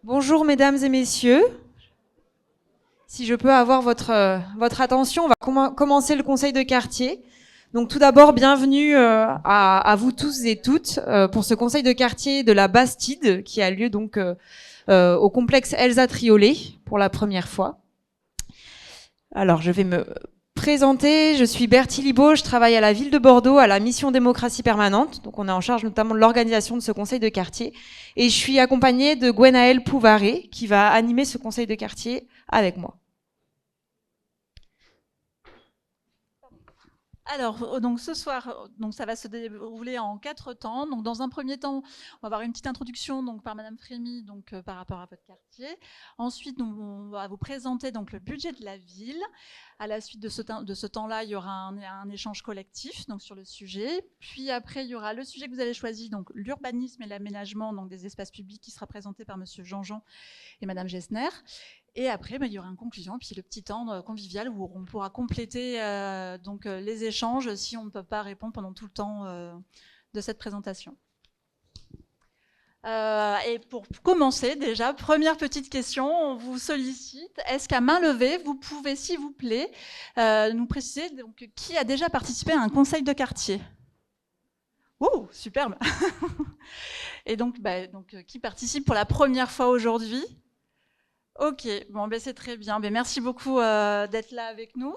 Bonjour mesdames et messieurs. Si je peux avoir votre attention, on va commencer le conseil de quartier. Donc tout d'abord, bienvenue à vous tous et toutes pour ce conseil de quartier de la Bastide qui a lieu donc au complexe Elsa Triolet pour la première fois. Alors je vais me présenter, je suis Bertie Libaud, je travaille à la ville de Bordeaux à la mission démocratie permanente. Donc on est en charge notamment de l'organisation de ce conseil de quartier. Et je suis accompagnée de Gwenaëlle Pouvaré qui va animer ce conseil de quartier avec moi. Alors, donc ce soir, donc ça va se dérouler en 4 temps. Donc, dans un premier temps, on va avoir une petite introduction donc par Madame Frémy, donc par rapport à votre quartier. Ensuite, on va vous présenter donc le budget de la ville. À la suite de ce temps-là, il y aura un échange collectif donc sur le sujet. Puis après, il y aura le sujet que vous avez choisi, donc l'urbanisme et l'aménagement donc des espaces publics, qui sera présenté par Monsieur Jean-Jean et Madame Gessner. Et après, il y aura une conclusion, puis le petit temps convivial où on pourra compléter les échanges si on ne peut pas répondre pendant tout le temps de cette présentation. Et pour commencer, déjà, première petite question, on vous sollicite. Est-ce qu'à main levée, vous pouvez, s'il vous plaît, nous préciser donc, qui a déjà participé à un conseil de quartier? Oh, superbe. Et donc, qui participe pour la première fois aujourd'hui? Ok, bon, ben c'est très bien. Ben, merci beaucoup d'être là avec nous.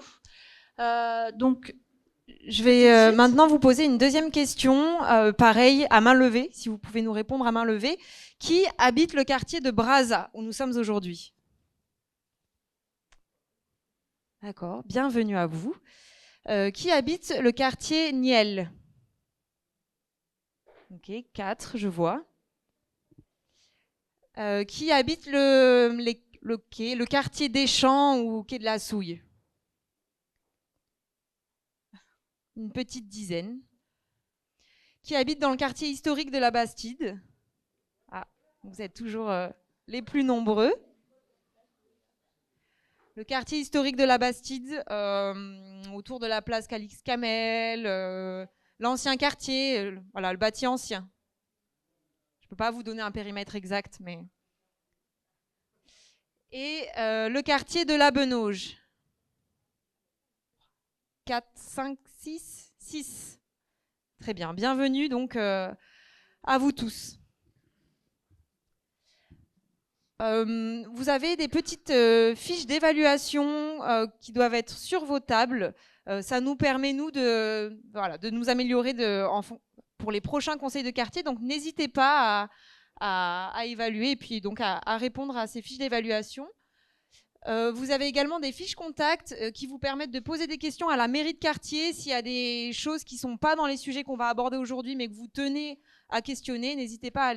Donc, je vais maintenant vous poser une deuxième question, pareil, à main levée, si vous pouvez nous répondre à main levée. Qui habite le quartier de Brazza, où nous sommes aujourd'hui? D'accord, bienvenue à vous. Qui habite le quartier Niel? Ok, 4, je vois. Qui habite le quartier des Champs ou quai de la Souille? Une petite dizaine. Qui habite dans le quartier historique de la Bastide? Ah, vous êtes toujours les plus nombreux. Le quartier historique de la Bastide, autour de la place Calix Camel, l'ancien quartier, voilà, le bâti ancien. Je ne peux pas vous donner un périmètre exact, mais... Et le quartier de la Benauge. 4, 5, 6, 6. Très bien, bienvenue donc à vous tous. Vous avez des petites fiches d'évaluation qui doivent être sur vos tables. Ça nous permet, nous, de nous améliorer pour les prochains conseils de quartier. Donc, n'hésitez pas à évaluer et puis donc à répondre à ces fiches d'évaluation. Vous avez également des fiches contacts qui vous permettent de poser des questions à la mairie de quartier. S'il y a des choses qui ne sont pas dans les sujets qu'on va aborder aujourd'hui, mais que vous tenez à questionner, n'hésitez pas à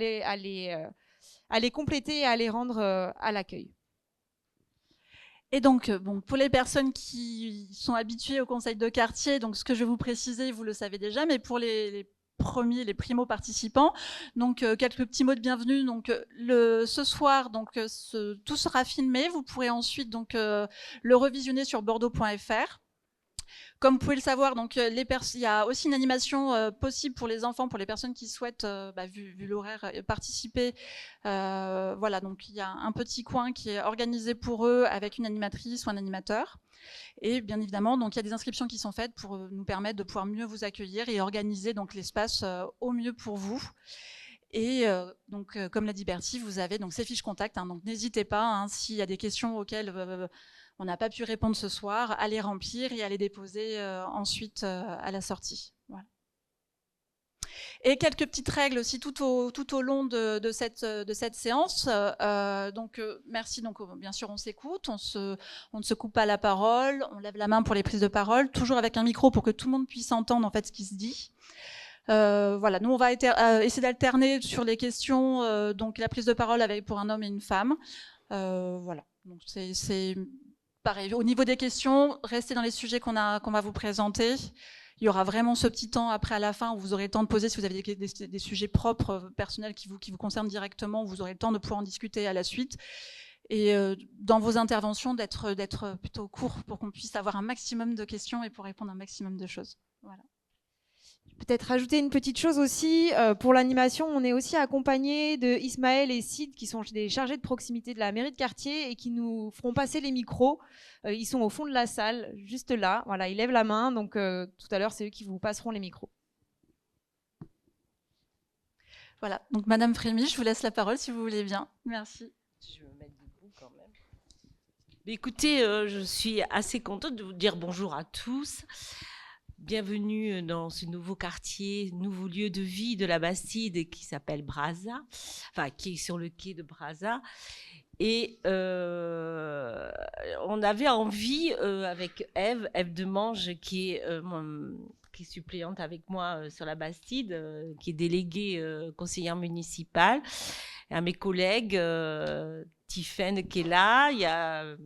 les compléter et à les rendre à l'accueil. Et donc, bon, pour les personnes qui sont habituées au conseil de quartier, donc ce que je vais vous préciser, vous le savez déjà, mais pour les premiers, les primo-participants, donc quelques petits mots de bienvenue. Donc, ce soir, donc tout sera filmé. Vous pourrez ensuite donc le revisionner sur bordeaux.fr. Comme vous pouvez le savoir, donc il y a aussi une animation possible pour les enfants, pour les personnes qui souhaitent, vu l'horaire, participer. Voilà, donc il y a un petit coin qui est organisé pour eux avec une animatrice ou un animateur. Et bien évidemment, donc il y a des inscriptions qui sont faites pour nous permettre de pouvoir mieux vous accueillir et organiser donc l'espace au mieux pour vous. Et comme l'a dit Bertie, vous avez donc ces fiches contacts, hein, donc n'hésitez pas, hein, s'il y a des questions auxquelles on n'a pas pu répondre ce soir, à les remplir et à les déposer ensuite à la sortie. Voilà. Et quelques petites règles aussi tout au long de cette séance. Merci. Donc, bien sûr, on s'écoute, on ne se coupe pas la parole, on lève la main pour les prises de parole, toujours avec un micro pour que tout le monde puisse entendre en fait ce qui se dit. Voilà, nous on va essayer d'alterner sur les questions, donc la prise de parole pour un homme et une femme. Voilà, donc c'est pareil. Au niveau des questions, restez dans les sujets qu'on va vous présenter. Il y aura vraiment ce petit temps après à la fin où vous aurez le temps de poser si vous avez des sujets propres, personnels qui vous concernent directement, vous aurez le temps de pouvoir en discuter à la suite. Et dans vos interventions, d'être plutôt court pour qu'on puisse avoir un maximum de questions et pour répondre à un maximum de choses. Voilà. peut-être rajouter une petite chose aussi. Pour l'animation, on est aussi accompagné de Ismaël et Sid, qui sont des chargés de proximité de la mairie de quartier et qui nous feront passer les micros. Ils sont au fond de la salle, juste là. Voilà, ils lèvent la main. Donc tout à l'heure, c'est eux qui vous passeront les micros. Voilà, donc Madame Frémy, je vous laisse la parole si vous voulez bien. Merci. Je vais me mettre debout quand même. Mais écoutez, je suis assez contente de vous dire bonjour à tous. Bienvenue dans ce nouveau quartier, nouveau lieu de vie de la Bastide qui s'appelle Brazza, enfin qui est sur le quai de Brazza. Et on avait envie avec Ève Demange, qui est suppléante avec moi sur la Bastide, qui est déléguée conseillère municipale, et à mes collègues, Tiffaine qui est là, il y a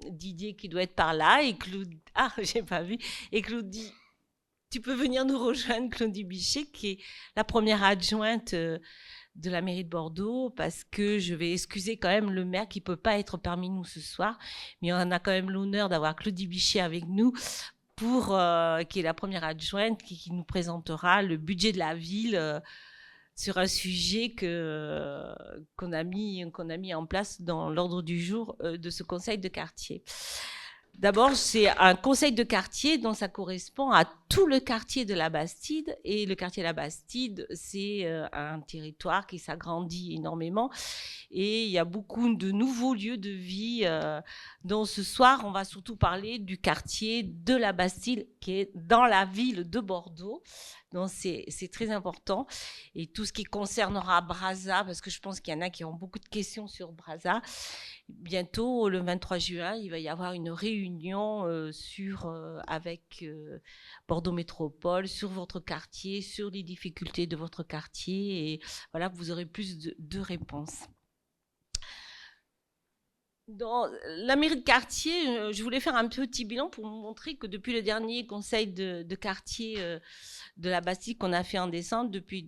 Didier qui doit être par là, et Claudie, ah j'ai pas vu, et Claudie, tu peux venir nous rejoindre, Claudie Bichet, qui est la première adjointe de la mairie de Bordeaux, parce que je vais excuser quand même le maire qui ne peut pas être parmi nous ce soir, mais on a quand même l'honneur d'avoir Claudie Bichet avec nous, qui est la première adjointe, qui nous présentera le budget de la ville sur un sujet qu'on a mis en place dans l'ordre du jour de ce conseil de quartier. D'abord, c'est un conseil de quartier dont ça correspond à tout le quartier de la Bastide. Et le quartier de la Bastide, c'est un territoire qui s'agrandit énormément. Et il y a beaucoup de nouveaux lieux de vie. Donc ce soir, on va surtout parler du quartier de la Bastide, qui est dans la ville de Bordeaux. Donc c'est très important. Et tout ce qui concernera Brazza, parce que je pense qu'il y en a qui ont beaucoup de questions sur Brazza. Bientôt, le 23 juin, il va y avoir une réunion avec Bordeaux Métropole sur votre quartier, sur les difficultés de votre quartier. Et voilà, vous aurez plus de réponses. Dans la mairie de quartier, je voulais faire un petit bilan pour vous montrer que depuis le dernier conseil de quartier de la Bastide qu'on a fait en décembre, depuis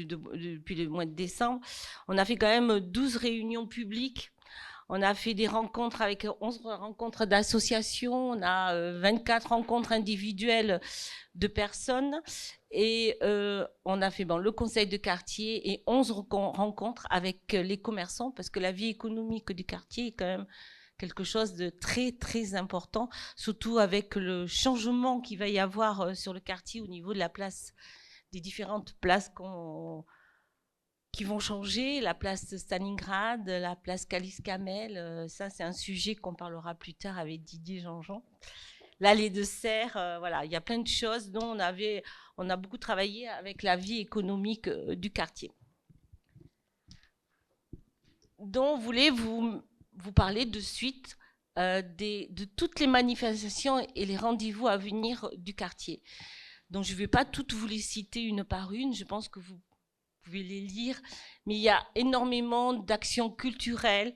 le mois de décembre, on a fait quand même 12 réunions publiques. On a fait des rencontres avec 11 rencontres d'associations, on a 24 rencontres individuelles de personnes et on a fait le conseil de quartier et 11 rencontres avec les commerçants parce que la vie économique du quartier est quand même quelque chose de très très important, surtout avec le changement qu'il va y avoir sur le quartier au niveau de la place, des différentes places qui vont changer, la place Stalingrad, la place Calice Camel, ça c'est un sujet qu'on parlera plus tard avec Didier Jean-Jean. L'allée de Serre, voilà, il y a plein de choses dont on a beaucoup travaillé avec la vie économique du quartier. Donc, je voulais vous parler de suite de toutes les manifestations et les rendez-vous à venir du quartier. Donc, je ne vais pas toutes vous les citer une par une, je pense que vous pouvez les lire, mais il y a énormément d'actions culturelles,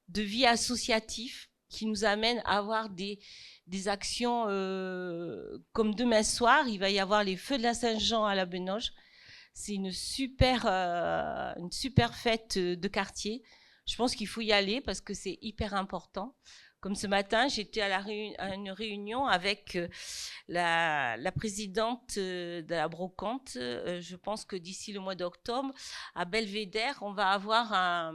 de vie associative qui nous amènent à avoir des actions comme demain soir, il va y avoir les Feux de la Saint-Jean à la Benoge. C'est une super fête de quartier. Je pense qu'il faut y aller parce que c'est hyper important. Comme ce matin, j'étais à une réunion avec la présidente de la brocante. Je pense que d'ici le mois d'octobre, à Belvédère, on va avoir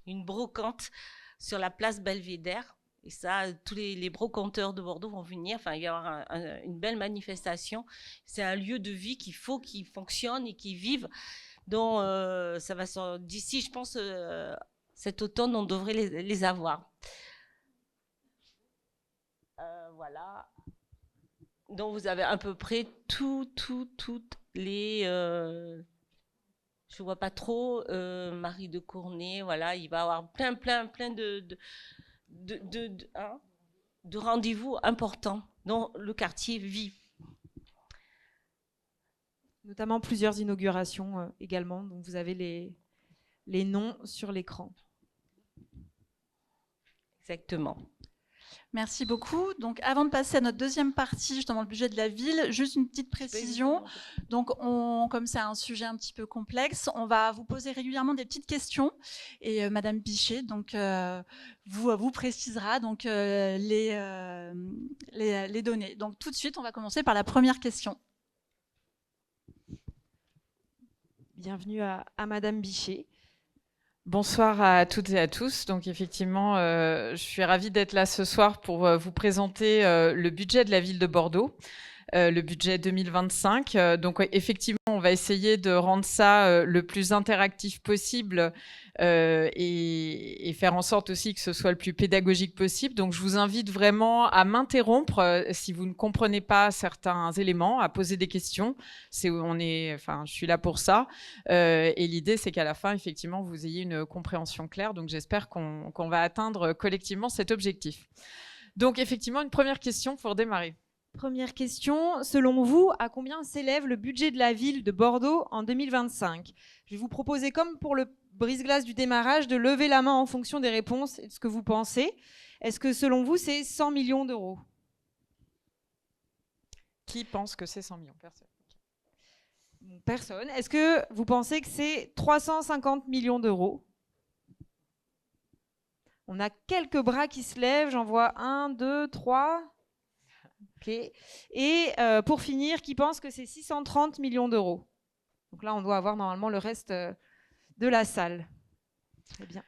une brocante sur la place Belvédère. Et ça, tous les brocanteurs de Bordeaux vont venir. Enfin, il va y avoir une belle manifestation. C'est un lieu de vie qu'il faut qu'il fonctionne et qu'il vive. Donc, ça va d'ici, je pense, cet automne, on devrait les avoir. Voilà. Donc, vous avez à peu près toutes les... je ne vois pas trop. Marie de Cournay, voilà, il va y avoir plein de rendez-vous importants dont le quartier vit. Notamment plusieurs inaugurations également, dont vous avez les noms sur l'écran. Exactement. Merci beaucoup. Donc, avant de passer à notre deuxième partie, justement le budget de la ville, juste une petite précision. Donc, comme c'est un sujet un petit peu complexe, on va vous poser régulièrement des petites questions. Et Madame Bichet, donc, vous précisera donc les données. Donc, tout de suite, on va commencer par la première question. Bienvenue à Madame Bichet. Bonsoir à toutes et à tous. Donc effectivement, je suis ravie d'être là ce soir pour vous présenter le budget de la ville de Bordeaux, le budget 2025. Donc ouais, effectivement, on va essayer de rendre ça le plus interactif possible et faire en sorte aussi que ce soit le plus pédagogique possible. Donc je vous invite vraiment à m'interrompre si vous ne comprenez pas certains éléments, à poser des questions. Je suis là pour ça. Et l'idée, c'est qu'à la fin, effectivement, vous ayez une compréhension claire. Donc j'espère qu'on va atteindre collectivement cet objectif. Donc effectivement, une première question pour démarrer. Première question, selon vous, à combien s'élève le budget de la ville de Bordeaux en 2025 ? Je vais vous proposer, comme pour le brise-glace du démarrage, de lever la main en fonction des réponses et de ce que vous pensez. Est-ce que selon vous, c'est 100 millions d'euros ? Qui pense que c'est 100 millions ? Personne. Personne. Est-ce que vous pensez que c'est 350 millions d'euros ? On a quelques bras qui se lèvent. J'en vois 1, 2, 3... Okay. Et pour finir, qui pense que c'est 630 millions d'euros ? Donc là, on doit avoir normalement le reste de la salle. Très bien.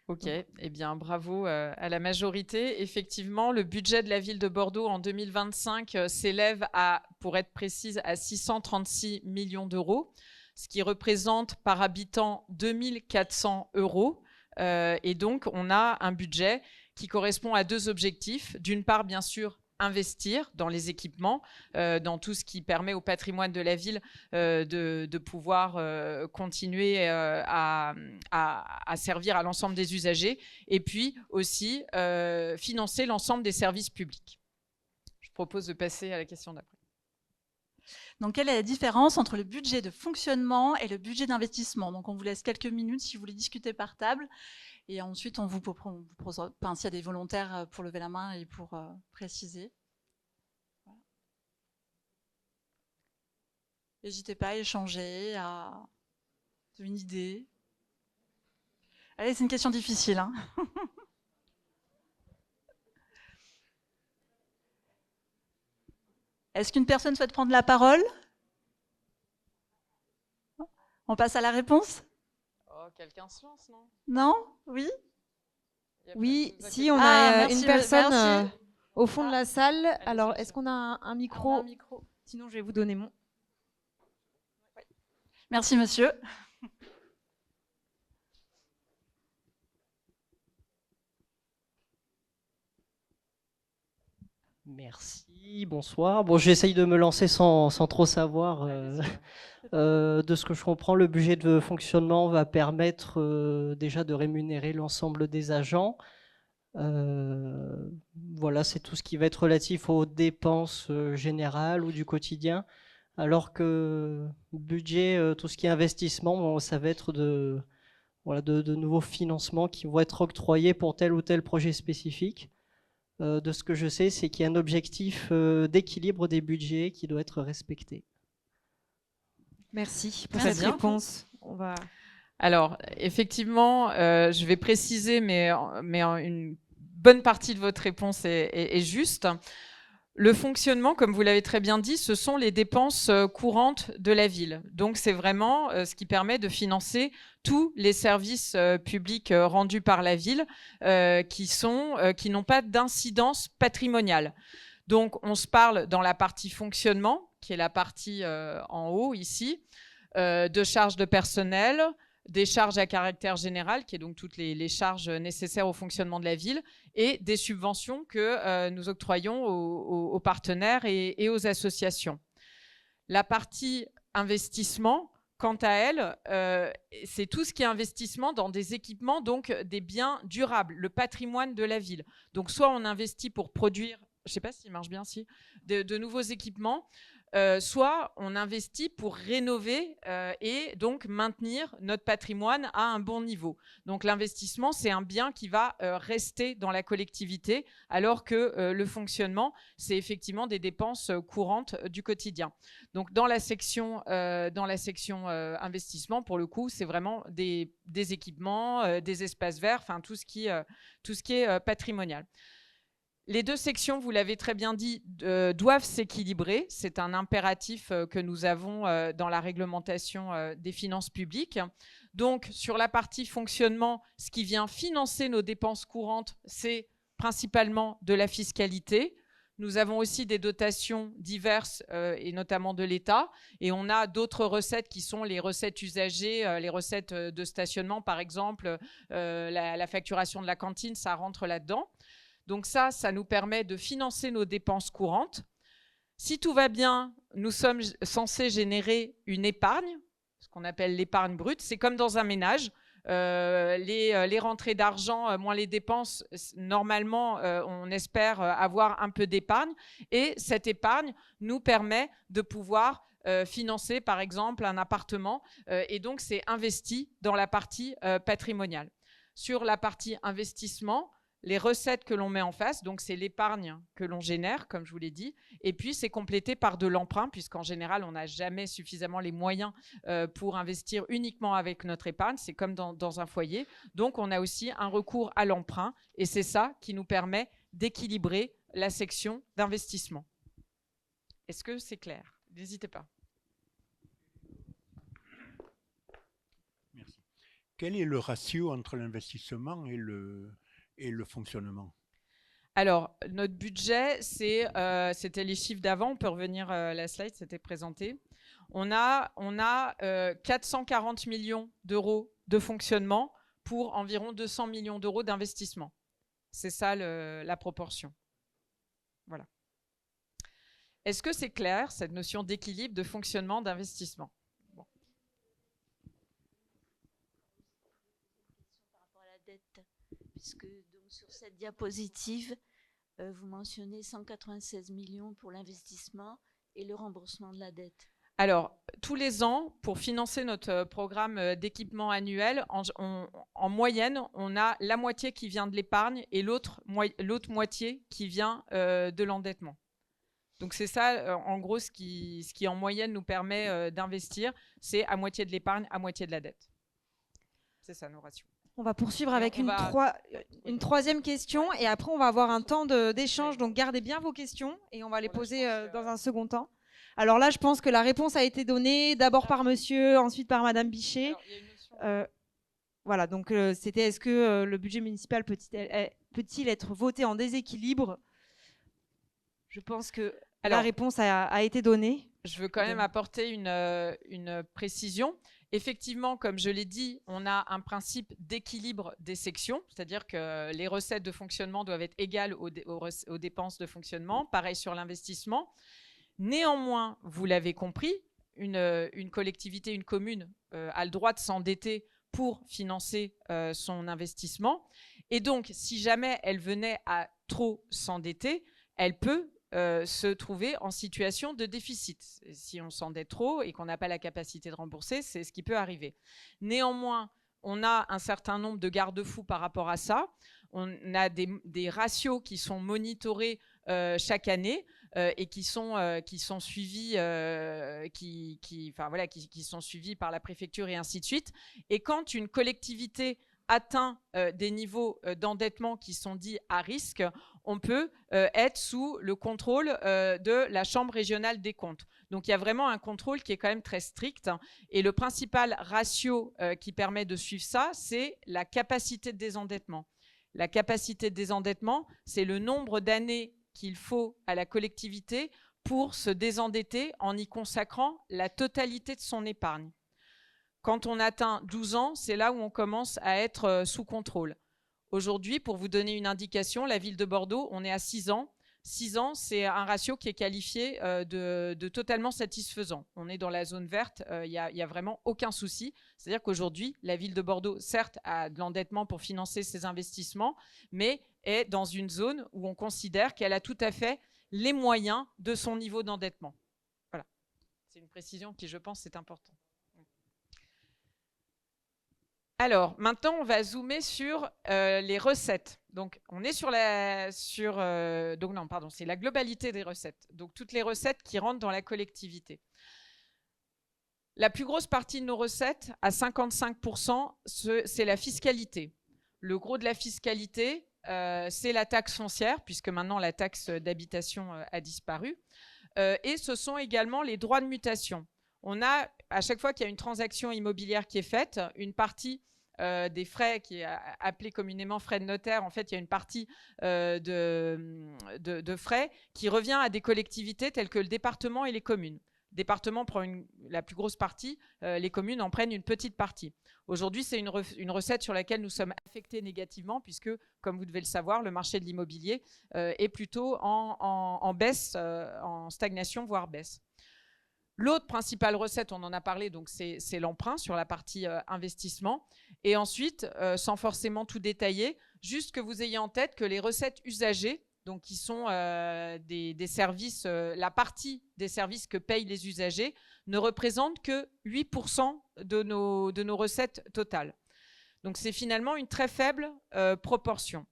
Ok, eh bien bravo à la majorité. Effectivement, le budget de la ville de Bordeaux en 2025 s'élève à, pour être précise, à 636 millions d'euros, ce qui représente par habitant 2400 euros. Et donc, on a un budget qui correspond à deux objectifs. D'une part, bien sûr, investir dans les équipements, dans tout ce qui permet au patrimoine de la ville de pouvoir continuer à servir à l'ensemble des usagers, et puis aussi financer l'ensemble des services publics. Je propose de passer à la question d'après. Donc, quelle est la différence entre le budget de fonctionnement et le budget d'investissement ? Donc, on vous laisse quelques minutes si vous voulez discuter par table. Et ensuite, on vous propose, s'il y a des volontaires pour lever la main et pour préciser. Voilà. N'hésitez pas à échanger, à une idée. Allez, c'est une question difficile, hein. Est-ce qu'une personne souhaite prendre la parole ? On passe à la réponse ? Oh, quelqu'un se lance, non ? Non ? Oui ? Oui, si on a merci, une personne au fond Ah. de la salle. Allez, Alors, c'est est-ce qu'on a un micro ? On a un micro. Sinon, je vais vous donner mon. Merci, monsieur. Merci, bonsoir. Bon, j'essaye de me lancer sans trop savoir. De ce que je comprends, le budget de fonctionnement va permettre déjà de rémunérer l'ensemble des agents. Voilà, c'est tout ce qui va être relatif aux dépenses générales ou du quotidien. Alors que budget, tout ce qui est investissement, bon, ça va être de nouveaux financements qui vont être octroyés pour tel ou tel projet spécifique. De ce que je sais, c'est qu'il y a un objectif d'équilibre des budgets qui doit être respecté. Merci pour Très cette bien. réponse. On va... Alors, effectivement, je vais préciser, mais une bonne partie de votre réponse est juste. Le fonctionnement, comme vous l'avez très bien dit, ce sont les dépenses courantes de la ville. Donc, c'est vraiment ce qui permet de financer tous les services publics rendus par la ville qui n'ont pas d'incidence patrimoniale. Donc, on se parle dans la partie fonctionnement, qui est la partie en haut ici, de charges de personnel, des charges à caractère général, qui est donc toutes les charges nécessaires au fonctionnement de la ville, et des subventions que nous octroyons aux partenaires et aux associations. La partie investissement, quant à elle, c'est tout ce qui est investissement dans des équipements, donc des biens durables, le patrimoine de la ville. Donc soit on investit pour produire, je ne sais pas s'il marche bien, de nouveaux équipements, soit on investit pour rénover et donc maintenir notre patrimoine à un bon niveau. Donc l'investissement, c'est un bien qui va rester dans la collectivité, alors que le fonctionnement, c'est effectivement des dépenses courantes du quotidien. Donc dans la section investissement, pour le coup, c'est vraiment des équipements, des espaces verts, enfin tout ce qui est patrimonial. Les deux sections, vous l'avez très bien dit, doivent s'équilibrer. C'est un impératif que nous avons dans la réglementation des finances publiques. Donc, sur la partie fonctionnement, ce qui vient financer nos dépenses courantes, c'est principalement de la fiscalité. Nous avons aussi des dotations diverses, et notamment de l'État. Et on a d'autres recettes qui sont les recettes usagées, les recettes de stationnement, par exemple. La facturation de la cantine, ça rentre là-dedans. Donc ça nous permet de financer nos dépenses courantes. Si tout va bien, nous sommes censés générer une épargne, ce qu'on appelle l'épargne brute. C'est comme dans un ménage. Les rentrées d'argent, moins les dépenses, normalement, on espère avoir un peu d'épargne. Et cette épargne nous permet de pouvoir financer, par exemple, un appartement. Et donc, c'est investi dans la partie patrimoniale. Sur la partie investissement, les recettes que l'on met en face, donc c'est l'épargne que l'on génère, comme je vous l'ai dit, et puis c'est complété par de l'emprunt, puisqu'en général, on n'a jamais suffisamment les moyens pour investir uniquement avec notre épargne, c'est comme dans un foyer. Donc, on a aussi un recours à l'emprunt, et c'est ça qui nous permet d'équilibrer la section d'investissement. Est-ce que c'est clair? N'hésitez pas. Merci. Quel est le ratio entre l'investissement et le fonctionnement? Alors, notre budget, c'était les chiffres d'avant. On peut revenir la slide, c'était présenté. On a 440 millions d'euros de fonctionnement pour environ 200 millions d'euros d'investissement. C'est ça la proportion. Voilà. Est-ce que c'est clair, cette notion d'équilibre, de fonctionnement, d'investissement? Bon. Par rapport à la dette, puisque donc, sur cette diapositive, vous mentionnez 196 millions pour l'investissement et le remboursement de la dette. Alors, tous les ans, pour financer notre programme d'équipement annuel, en moyenne, on a la moitié qui vient de l'épargne et l'autre moitié qui vient de l'endettement. Donc, c'est ça, en gros, ce qui en moyenne nous permet d'investir, c'est à moitié de l'épargne, à moitié de la dette. C'est ça nos ratios. On va poursuivre avec une Oui. troisième question et après on va avoir un temps d'échange. Donc gardez bien vos questions et on va les poser dans un second temps. Alors là, je pense que la réponse a été donnée d'abord par monsieur, ensuite par madame Bichet. Alors, il y a une notion... Voilà, donc c'était est-ce que le budget municipal peut-il être voté en déséquilibre? Je pense que la réponse a été donnée. Je veux quand même apporter une précision. Effectivement, comme je l'ai dit, on a un principe d'équilibre des sections, c'est-à-dire que les recettes de fonctionnement doivent être égales aux dépenses de fonctionnement. Pareil sur l'investissement. Néanmoins, vous l'avez compris, une collectivité, une commune a le droit de s'endetter pour financer son investissement. Et donc, si jamais elle venait à trop s'endetter, elle peut se trouver en situation de déficit. Si on s'endette trop et qu'on n'a pas la capacité de rembourser, c'est ce qui peut arriver. Néanmoins, on a un certain nombre de garde-fous par rapport à ça. On a des ratios qui sont monitorés chaque année et qui sont suivis, qui sont suivis par la préfecture et ainsi de suite. Et quand une collectivité atteint des niveaux d'endettement qui sont dits à risque, on peut être sous le contrôle de la Chambre régionale des comptes. Donc, il y a vraiment un contrôle qui est quand même très strict. Et le principal ratio qui permet de suivre ça, c'est la capacité de désendettement. La capacité de désendettement, c'est le nombre d'années qu'il faut à la collectivité pour se désendetter en y consacrant la totalité de son épargne. Quand on atteint 12 ans, c'est là où on commence à être sous contrôle. Aujourd'hui, pour vous donner une indication, la ville de Bordeaux, on est à 6 ans. 6 ans, c'est un ratio qui est qualifié de totalement satisfaisant. On est dans la zone verte, il n'y a vraiment aucun souci. C'est-à-dire qu'aujourd'hui, la ville de Bordeaux, certes, a de l'endettement pour financer ses investissements, mais est dans une zone où on considère qu'elle a tout à fait les moyens de son niveau d'endettement. Voilà. C'est une précision qui, je pense, est importante. Alors, maintenant, on va zoomer sur les recettes. Donc, on est c'est la globalité des recettes. Donc, toutes les recettes qui rentrent dans la collectivité. La plus grosse partie de nos recettes, à 55%, c'est la fiscalité. Le gros de la fiscalité, c'est la taxe foncière, puisque maintenant la taxe d'habitation a disparu. Et ce sont également les droits de mutation. On a, à chaque fois qu'il y a une transaction immobilière qui est faite, une partie des frais qui est appelée communément frais de notaire, en fait, il y a une partie de frais qui revient à des collectivités telles que le département et les communes. Le département prend la plus grosse partie, les communes en prennent une petite partie. Aujourd'hui, c'est une recette sur laquelle nous sommes affectés négativement puisque, comme vous devez le savoir, le marché de l'immobilier est plutôt en baisse, en stagnation, voire baisse. L'autre principale recette, on en a parlé, donc c'est l'emprunt sur la partie investissement. Et ensuite, sans forcément tout détailler, juste que vous ayez en tête que les recettes usagées, donc qui sont des services, la partie des services que payent les usagers, ne représente que 8% de nos recettes totales. Donc c'est finalement une très faible proportion.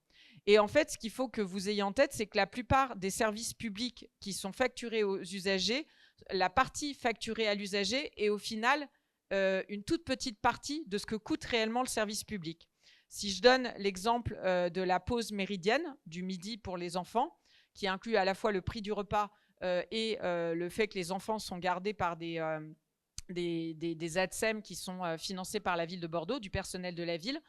Et en fait, ce qu'il faut que vous ayez en tête, c'est que la plupart des services publics qui sont facturés aux usagers, la partie facturée à l'usager est au final une toute petite partie de ce que coûte réellement le service public. Si je donne l'exemple de la pause méridienne du midi pour les enfants, qui inclut à la fois le prix du repas et le fait que les enfants sont gardés par des ATSEM qui sont financés par la ville de Bordeaux, du personnel de la ville,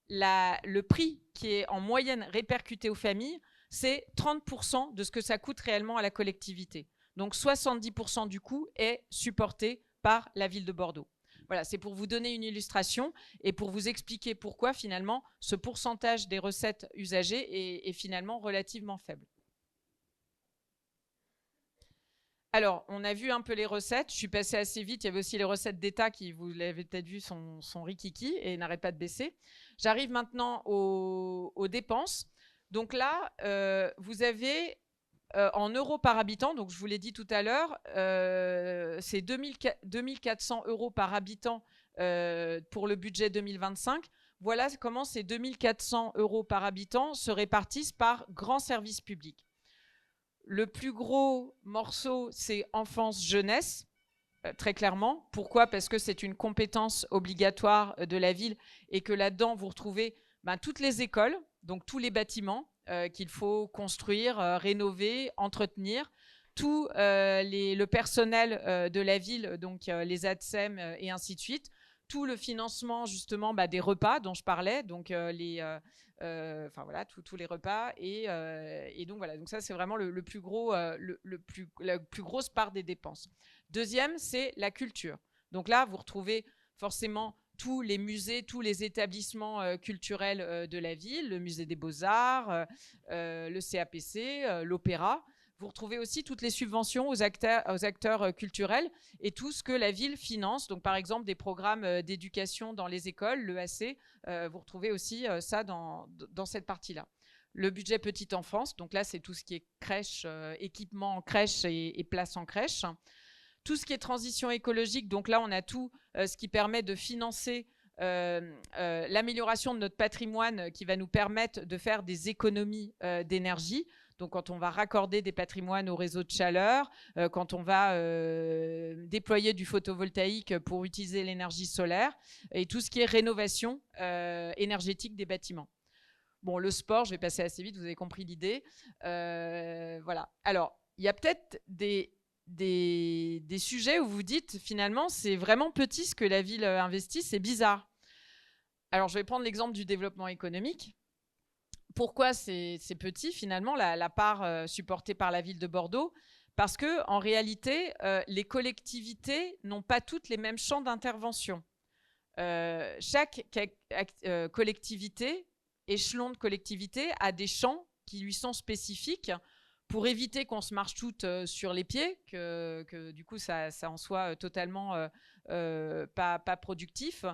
le prix qui est en moyenne répercuté aux familles, c'est 30% de ce que ça coûte réellement à la collectivité. Donc 70% du coût est supporté par la ville de Bordeaux. Voilà, c'est pour vous donner une illustration et pour vous expliquer pourquoi finalement ce pourcentage des recettes usagées est finalement relativement faible. Alors, on a vu un peu les recettes. Je suis passée assez vite. Il y avait aussi les recettes d'État qui, vous l'avez peut-être vu, sont rikiki et n'arrêtent pas de baisser. J'arrive maintenant aux dépenses. Donc là, vous avez en euros par habitant, donc je vous l'ai dit tout à l'heure, c'est 2400 euros par habitant pour le budget 2025. Voilà comment ces 2400 euros par habitant se répartissent par grand service public. Le plus gros morceau, c'est enfance-jeunesse, très clairement. Pourquoi ? Parce que c'est une compétence obligatoire de la ville et que là-dedans, vous retrouvez toutes les écoles, donc tous les bâtiments qu'il faut construire, rénover, entretenir, tout le personnel de la ville, donc les ATSEM et ainsi de suite, tout le financement justement des repas dont je parlais, donc enfin voilà, tous les repas et donc voilà, donc ça c'est vraiment la plus grosse part des dépenses. Deuxième, c'est la culture. Donc là, vous retrouvez forcément tous les musées, tous les établissements culturels de la ville, le musée des Beaux-Arts, le CAPC, l'opéra. Vous retrouvez aussi toutes les subventions aux acteurs culturels et tout ce que la ville finance. Donc, par exemple, des programmes d'éducation dans les écoles, l'EAC, vous retrouvez aussi ça dans cette partie-là. Le budget petite enfance, donc là, c'est tout ce qui est crèche, équipement en crèche et place en crèche. Tout ce qui est transition écologique, donc là, on a tout ce qui permet de financer l'amélioration de notre patrimoine qui va nous permettre de faire des économies d'énergie. Donc, quand on va raccorder des patrimoines au réseau de chaleur, quand on va déployer du photovoltaïque pour utiliser l'énergie solaire et tout ce qui est rénovation énergétique des bâtiments. Bon, le sport, je vais passer assez vite, vous avez compris l'idée. Voilà. Alors, il y a peut-être des sujets où vous dites, finalement, c'est vraiment petit ce que la ville investit, c'est bizarre. Alors, je vais prendre l'exemple du développement économique. Pourquoi c'est petit, finalement, la part supportée par la ville de Bordeaux ? Parce qu'en réalité, les collectivités n'ont pas toutes les mêmes champs d'intervention. Chaque collectivité, échelon de collectivité, a des champs qui lui sont spécifiques pour éviter qu'on se marche toutes sur les pieds, que du coup, ça en soit totalement pas productif.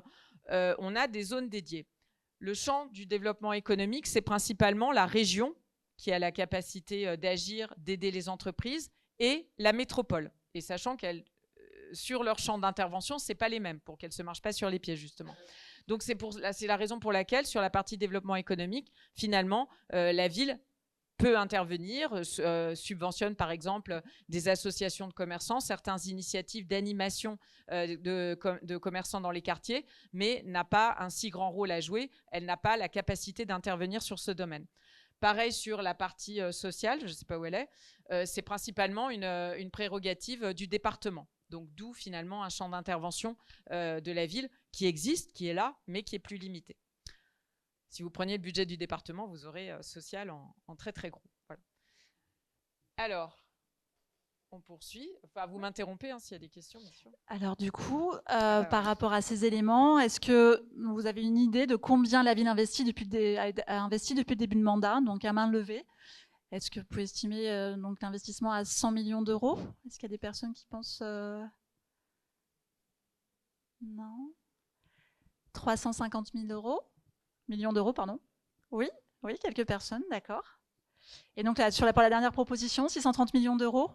On a des zones dédiées. Le champ du développement économique, c'est principalement la région qui a la capacité d'agir, d'aider les entreprises, et la métropole. Et sachant qu'elles, sur leur champ d'intervention, c'est pas les mêmes, pour qu'elles se marchent pas sur les pieds, justement. Donc c'est la raison pour laquelle, sur la partie développement économique, finalement, la ville peut intervenir, subventionne par exemple des associations de commerçants, certaines initiatives d'animation de commerçants dans les quartiers, mais n'a pas un si grand rôle à jouer, elle n'a pas la capacité d'intervenir sur ce domaine. Pareil sur la partie sociale, je ne sais pas où elle est, c'est principalement une prérogative du département. Donc d'où finalement un champ d'intervention de la ville qui existe, qui est là, mais qui est plus limité. Si vous preniez le budget du département, vous aurez social en très très gros. Voilà. Alors, on poursuit. Enfin, vous m'interrompez hein, s'il y a des questions, bien sûr. Alors du coup, par rapport à ces éléments, est-ce que vous avez une idée de combien la ville a investi depuis le début de mandat, donc à main levée? Est-ce que vous pouvez estimer donc l'investissement à 100 millions d'euros? Est-ce qu'il y a des personnes qui pensent... Non. 350 000 euros? Millions d'euros, pardon. Oui, oui, quelques personnes, d'accord. Et donc là, pour la dernière proposition, 630 millions d'euros?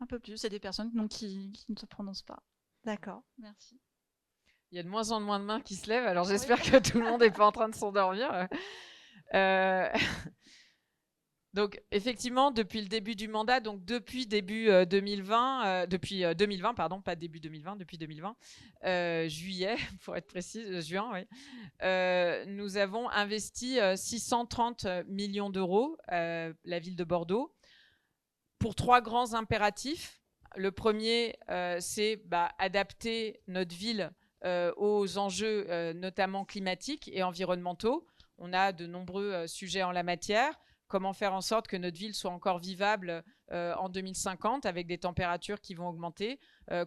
Un peu plus, c'est des personnes donc, qui ne se prononcent pas. D'accord, merci. Il y a de moins en moins de mains qui se lèvent, alors j'espère que tout le monde n'est pas en train de s'endormir. Donc effectivement, depuis le début du mandat, donc depuis début 2020, depuis 2020, pardon, pas début 2020, depuis 2020, juillet, pour être précise, juin, oui, nous avons investi 630 millions d'euros, la ville de Bordeaux, pour 3 grands impératifs. Le premier, c'est adapter notre ville aux enjeux notamment climatiques et environnementaux. On a de nombreux sujets en la matière. Comment faire en sorte que notre ville soit encore vivable en 2050 avec des températures qui vont augmenter.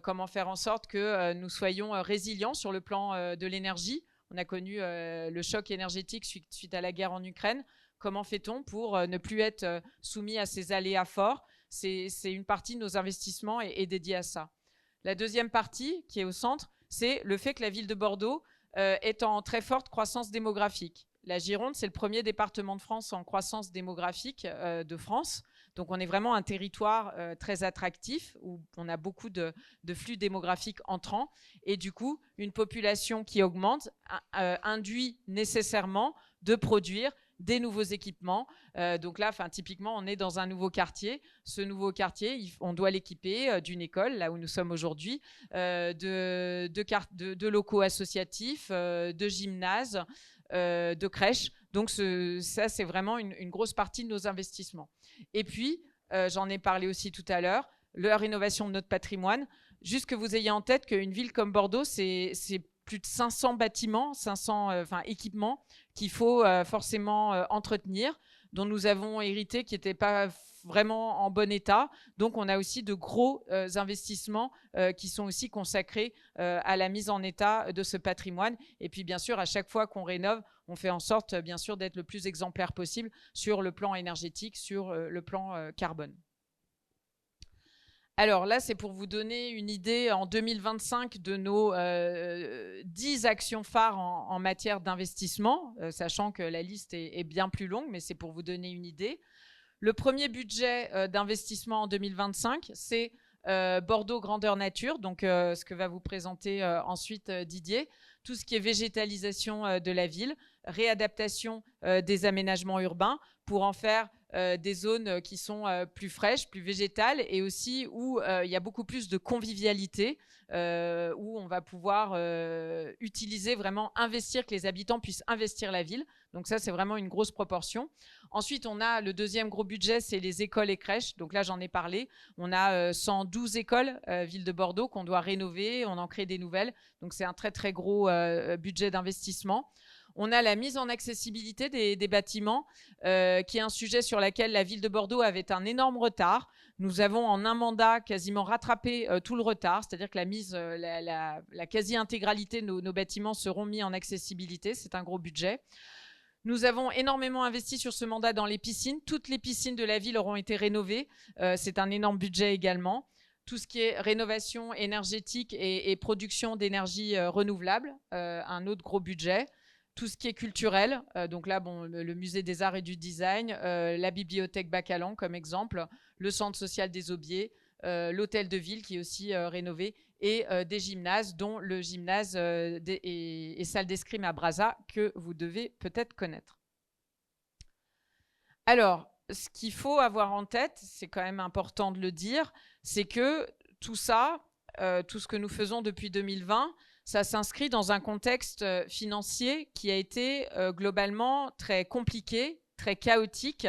Comment faire en sorte que nous soyons résilients sur le plan de l'énergie. On a connu le choc énergétique suite à la guerre en Ukraine. Comment fait-on pour ne plus être soumis à ces aléas forts? C'est une partie de nos investissements est dédiée à ça. La deuxième partie, qui est au centre, c'est le fait que la ville de Bordeaux est en très forte croissance démographique. La Gironde, c'est le premier département de France en croissance démographique de France. Donc, on est vraiment un territoire très attractif où on a beaucoup de flux démographiques entrants. Et du coup, une population qui augmente induit nécessairement de produire des nouveaux équipements. Donc là, typiquement, on est dans un nouveau quartier. Ce nouveau quartier, on doit l'équiper d'une école, là où nous sommes aujourd'hui, de locaux associatifs, de gymnases, de crèches. Donc ça, c'est vraiment une grosse partie de nos investissements. Et puis, j'en ai parlé aussi tout à l'heure, la rénovation de notre patrimoine. Juste que vous ayez en tête qu'une ville comme Bordeaux, c'est plus de 500 bâtiments, 500 équipements qu'il faut forcément entretenir, dont nous avons hérité qui n'étaient pas vraiment en bon état. Donc, on a aussi de gros investissements qui sont aussi consacrés à la mise en état de ce patrimoine. Et puis, bien sûr, à chaque fois qu'on rénove, on fait en sorte, bien sûr, d'être le plus exemplaire possible sur le plan énergétique, sur le plan carbone. Alors là, c'est pour vous donner une idée en 2025 de nos 10 actions phares en matière d'investissement, sachant que la liste est bien plus longue, mais c'est pour vous donner une idée. Le premier budget d'investissement en 2025, c'est Bordeaux Grandeur Nature, donc ce que va vous présenter ensuite Didier. Tout ce qui est végétalisation de la ville, réadaptation des aménagements urbains pour en faire des zones qui sont plus fraîches, plus végétales et aussi où il y a beaucoup plus de convivialité, où on va pouvoir utiliser, vraiment investir, que les habitants puissent investir la ville. Donc ça, c'est vraiment une grosse proportion. Ensuite, on a le deuxième gros budget, c'est les écoles et crèches. Donc là, j'en ai parlé. On a 112 écoles, ville de Bordeaux, qu'on doit rénover. On en crée des nouvelles. Donc c'est un très, très gros budget d'investissement. On a la mise en accessibilité des bâtiments, qui est un sujet sur lequel la ville de Bordeaux avait un énorme retard. Nous avons en un mandat quasiment rattrapé tout le retard, c'est-à-dire que la quasi-intégralité de nos bâtiments seront mis en accessibilité. C'est un gros budget. Nous avons énormément investi sur ce mandat dans les piscines. Toutes les piscines de la ville auront été rénovées. C'est un énorme budget également. Tout ce qui est rénovation énergétique et production d'énergie renouvelable, un autre gros budget. Tout ce qui est culturel, donc là, le musée des arts et du design, la bibliothèque Bacalan comme exemple, le centre social des Aubiers, l'hôtel de ville qui est aussi rénové et des gymnases, dont le gymnase et salle d'escrime à Brazza que vous devez peut-être connaître. Alors, ce qu'il faut avoir en tête, c'est quand même important de le dire, c'est que tout ça, tout ce que nous faisons depuis 2020, ça s'inscrit dans un contexte financier qui a été globalement très compliqué, très chaotique,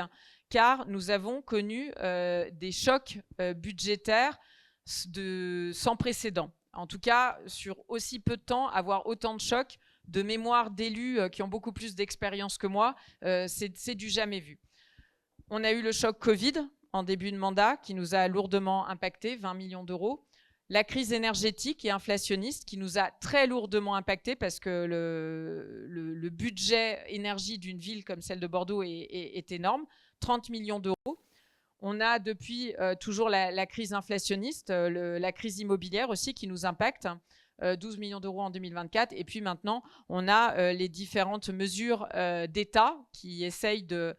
car nous avons connu des chocs budgétaires sans précédent. En tout cas, sur aussi peu de temps, avoir autant de chocs, de mémoire d'élus qui ont beaucoup plus d'expérience que moi, c'est du jamais vu. On a eu le choc Covid en début de mandat qui nous a lourdement impacté, 20 millions d'euros. La crise énergétique et inflationniste qui nous a très lourdement impacté parce que le budget énergie d'une ville comme celle de Bordeaux est énorme, 30 millions d'euros. On a depuis toujours la crise inflationniste, la crise immobilière aussi qui nous impacte, 12 millions d'euros en 2024. Et puis maintenant, on a les différentes mesures d'État qui essayent de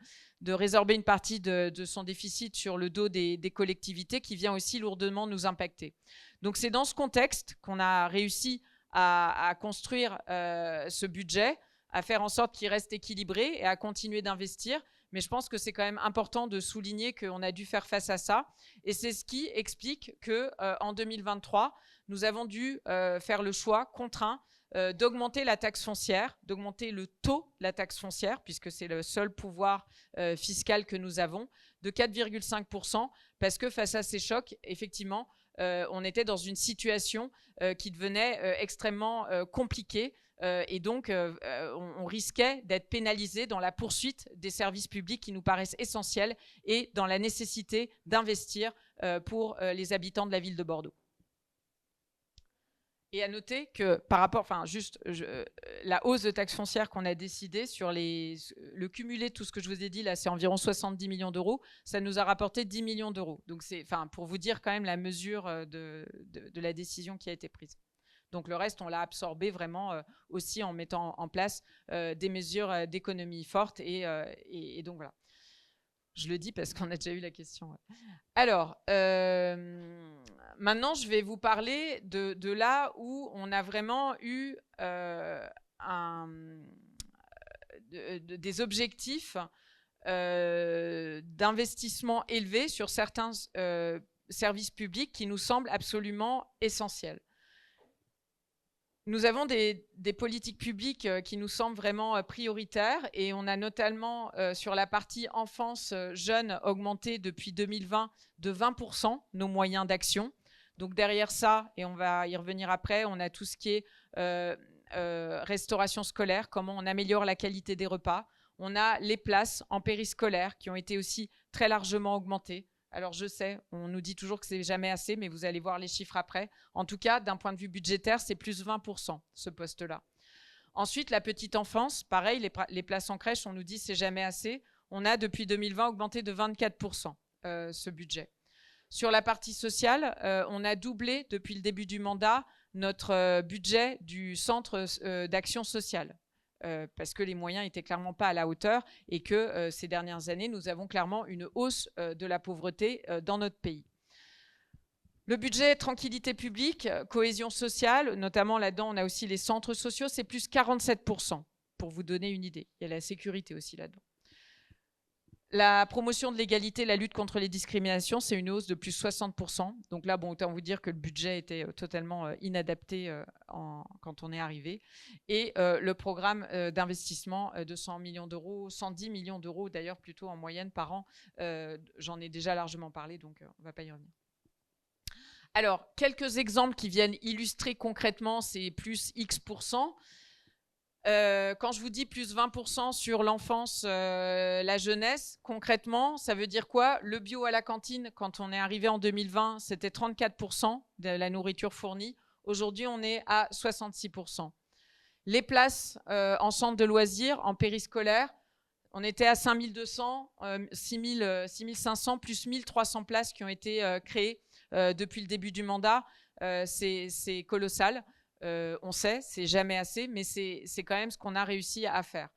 résorber une partie de son déficit sur le dos des collectivités qui vient aussi lourdement nous impacter. Donc c'est dans ce contexte qu'on a réussi à construire ce budget, à faire en sorte qu'il reste équilibré et à continuer d'investir. Mais je pense que c'est quand même important de souligner qu'on a dû faire face à ça. Et c'est ce qui explique qu'en 2023, nous avons dû faire le choix contraint d'augmenter la taxe foncière, d'augmenter le taux de la taxe foncière, puisque c'est le seul pouvoir fiscal que nous avons, de 4,5%, parce que face à ces chocs, effectivement, on était dans une situation qui devenait extrêmement compliquée. Et donc, on risquait d'être pénalisé dans la poursuite des services publics qui nous paraissent essentiels et dans la nécessité d'investir pour les habitants de la ville de Bordeaux. Et à noter que par rapport, la hausse de taxe foncière qu'on a décidée sur le cumulé de tout ce que je vous ai dit, là, c'est environ 70 millions d'euros, ça nous a rapporté 10 millions d'euros. Donc, c'est pour vous dire quand même la mesure de la décision qui a été prise. Donc le reste, on l'a absorbé vraiment aussi en mettant en place des mesures d'économie fortes. Et donc voilà. Je le dis parce qu'on a déjà eu la question. Ouais. Alors, maintenant, je vais vous parler de là où on a vraiment eu des objectifs d'investissement élevés sur certains services publics qui nous semblent absolument essentiels. Nous avons des politiques publiques qui nous semblent vraiment prioritaires et on a notamment sur la partie enfance jeunes augmenté depuis 2020 de 20% nos moyens d'action. Donc derrière ça, et on va y revenir après, on a tout ce qui est restauration scolaire, comment on améliore la qualité des repas. On a les places en périscolaire qui ont été aussi très largement augmentées. Alors je sais, on nous dit toujours que c'est jamais assez, mais vous allez voir les chiffres après. En tout cas, d'un point de vue budgétaire, c'est plus 20%, ce poste-là. Ensuite, la petite enfance, pareil, les places en crèche, on nous dit c'est jamais assez. On a depuis 2020 augmenté de 24% ce budget. Sur la partie sociale, on a doublé depuis le début du mandat notre budget du centre d'action sociale. Parce que les moyens n'étaient clairement pas à la hauteur et que ces dernières années, nous avons clairement une hausse de la pauvreté dans notre pays. Le budget tranquillité publique, cohésion sociale, notamment là-dedans, on a aussi les centres sociaux, c'est plus 47%, pour vous donner une idée. Il y a la sécurité aussi là-dedans. La promotion de l'égalité, la lutte contre les discriminations, c'est une hausse de plus 60%. Donc là, bon, autant vous dire que le budget était totalement inadapté quand on est arrivé. Et le programme d'investissement de 100 millions d'euros, 110 millions d'euros d'ailleurs plutôt en moyenne par an, j'en ai déjà largement parlé, donc on ne va pas y revenir. Alors, quelques exemples qui viennent illustrer concrètement ces plus X%. Quand je vous dis plus 20% sur l'enfance, la jeunesse, concrètement, ça veut dire quoi? Le bio à la cantine, quand on est arrivé en 2020, c'était 34% de la nourriture fournie. Aujourd'hui, on est à 66%. Les places en centre de loisirs, en périscolaire, on était à 5200, 6500, plus 1300 places qui ont été créées depuis le début du mandat. C'est colossal. On sait, c'est jamais assez, mais c'est quand même ce qu'on a réussi à faire.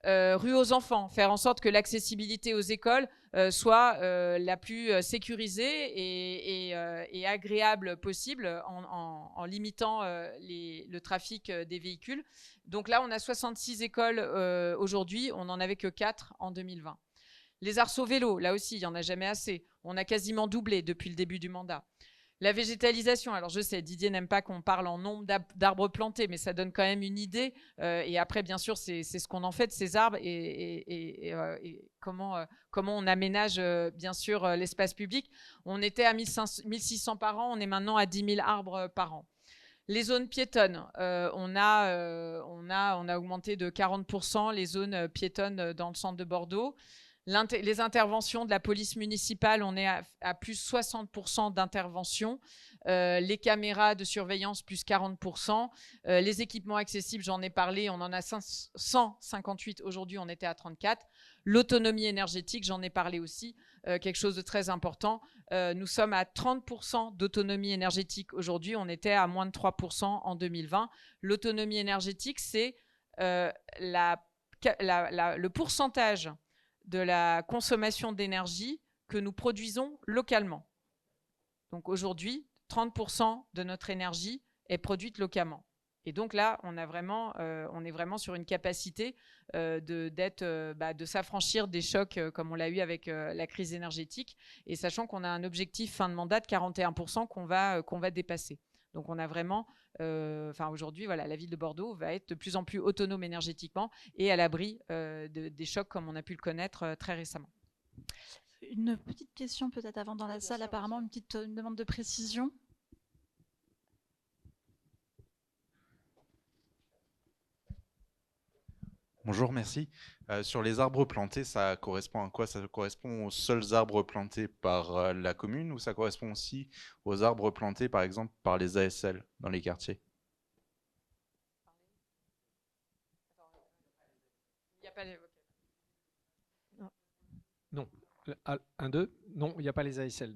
Rue aux enfants, faire en sorte que l'accessibilité aux écoles soit la plus sécurisée et agréable possible en limitant le trafic des véhicules. Donc là, on a 66 écoles aujourd'hui, on n'en avait que 4 en 2020. Les arceaux vélos, là aussi, il n'y en a jamais assez. On a quasiment doublé depuis le début du mandat. La végétalisation, alors je sais, Didier n'aime pas qu'on parle en nombre d'arbres plantés, mais ça donne quand même une idée. Et après, bien sûr, c'est ce qu'on en fait de ces arbres et comment on aménage, bien sûr, l'espace public. On était à 1600 par an, on est maintenant à 10 000 arbres par an. Les zones piétonnes, on a augmenté de 40% les zones piétonnes dans le centre de Bordeaux. Les interventions de la police municipale, on est à plus 60% d'interventions. Les caméras de surveillance, plus 40%. Les équipements accessibles, j'en ai parlé, on en a 158 aujourd'hui, on était à 34. L'autonomie énergétique, j'en ai parlé aussi, quelque chose de très important. Nous sommes à 30% d'autonomie énergétique aujourd'hui, on était à moins de 3% en 2020. L'autonomie énergétique, c'est le pourcentage de la consommation d'énergie que nous produisons localement. Donc aujourd'hui, 30% de notre énergie est produite localement. Et donc là, on est vraiment sur une capacité de s'affranchir des chocs comme on l'a eu avec la crise énergétique, et sachant qu'on a un objectif fin de mandat de 41% qu'on va dépasser. Donc on a vraiment, aujourd'hui, voilà, la ville de Bordeaux va être de plus en plus autonome énergétiquement et à l'abri des chocs comme on a pu le connaître très récemment. Une petite question peut-être avant dans la salle, apparemment, une demande de précision. Bonjour, merci. Sur les arbres plantés, ça correspond à quoi? Ça correspond aux seuls arbres plantés par la commune, ou ça correspond aussi aux arbres plantés, par exemple, par les ASL dans les quartiers? Il n'y a pas les... Non. 1, 2, non, il n'y a pas les ASL.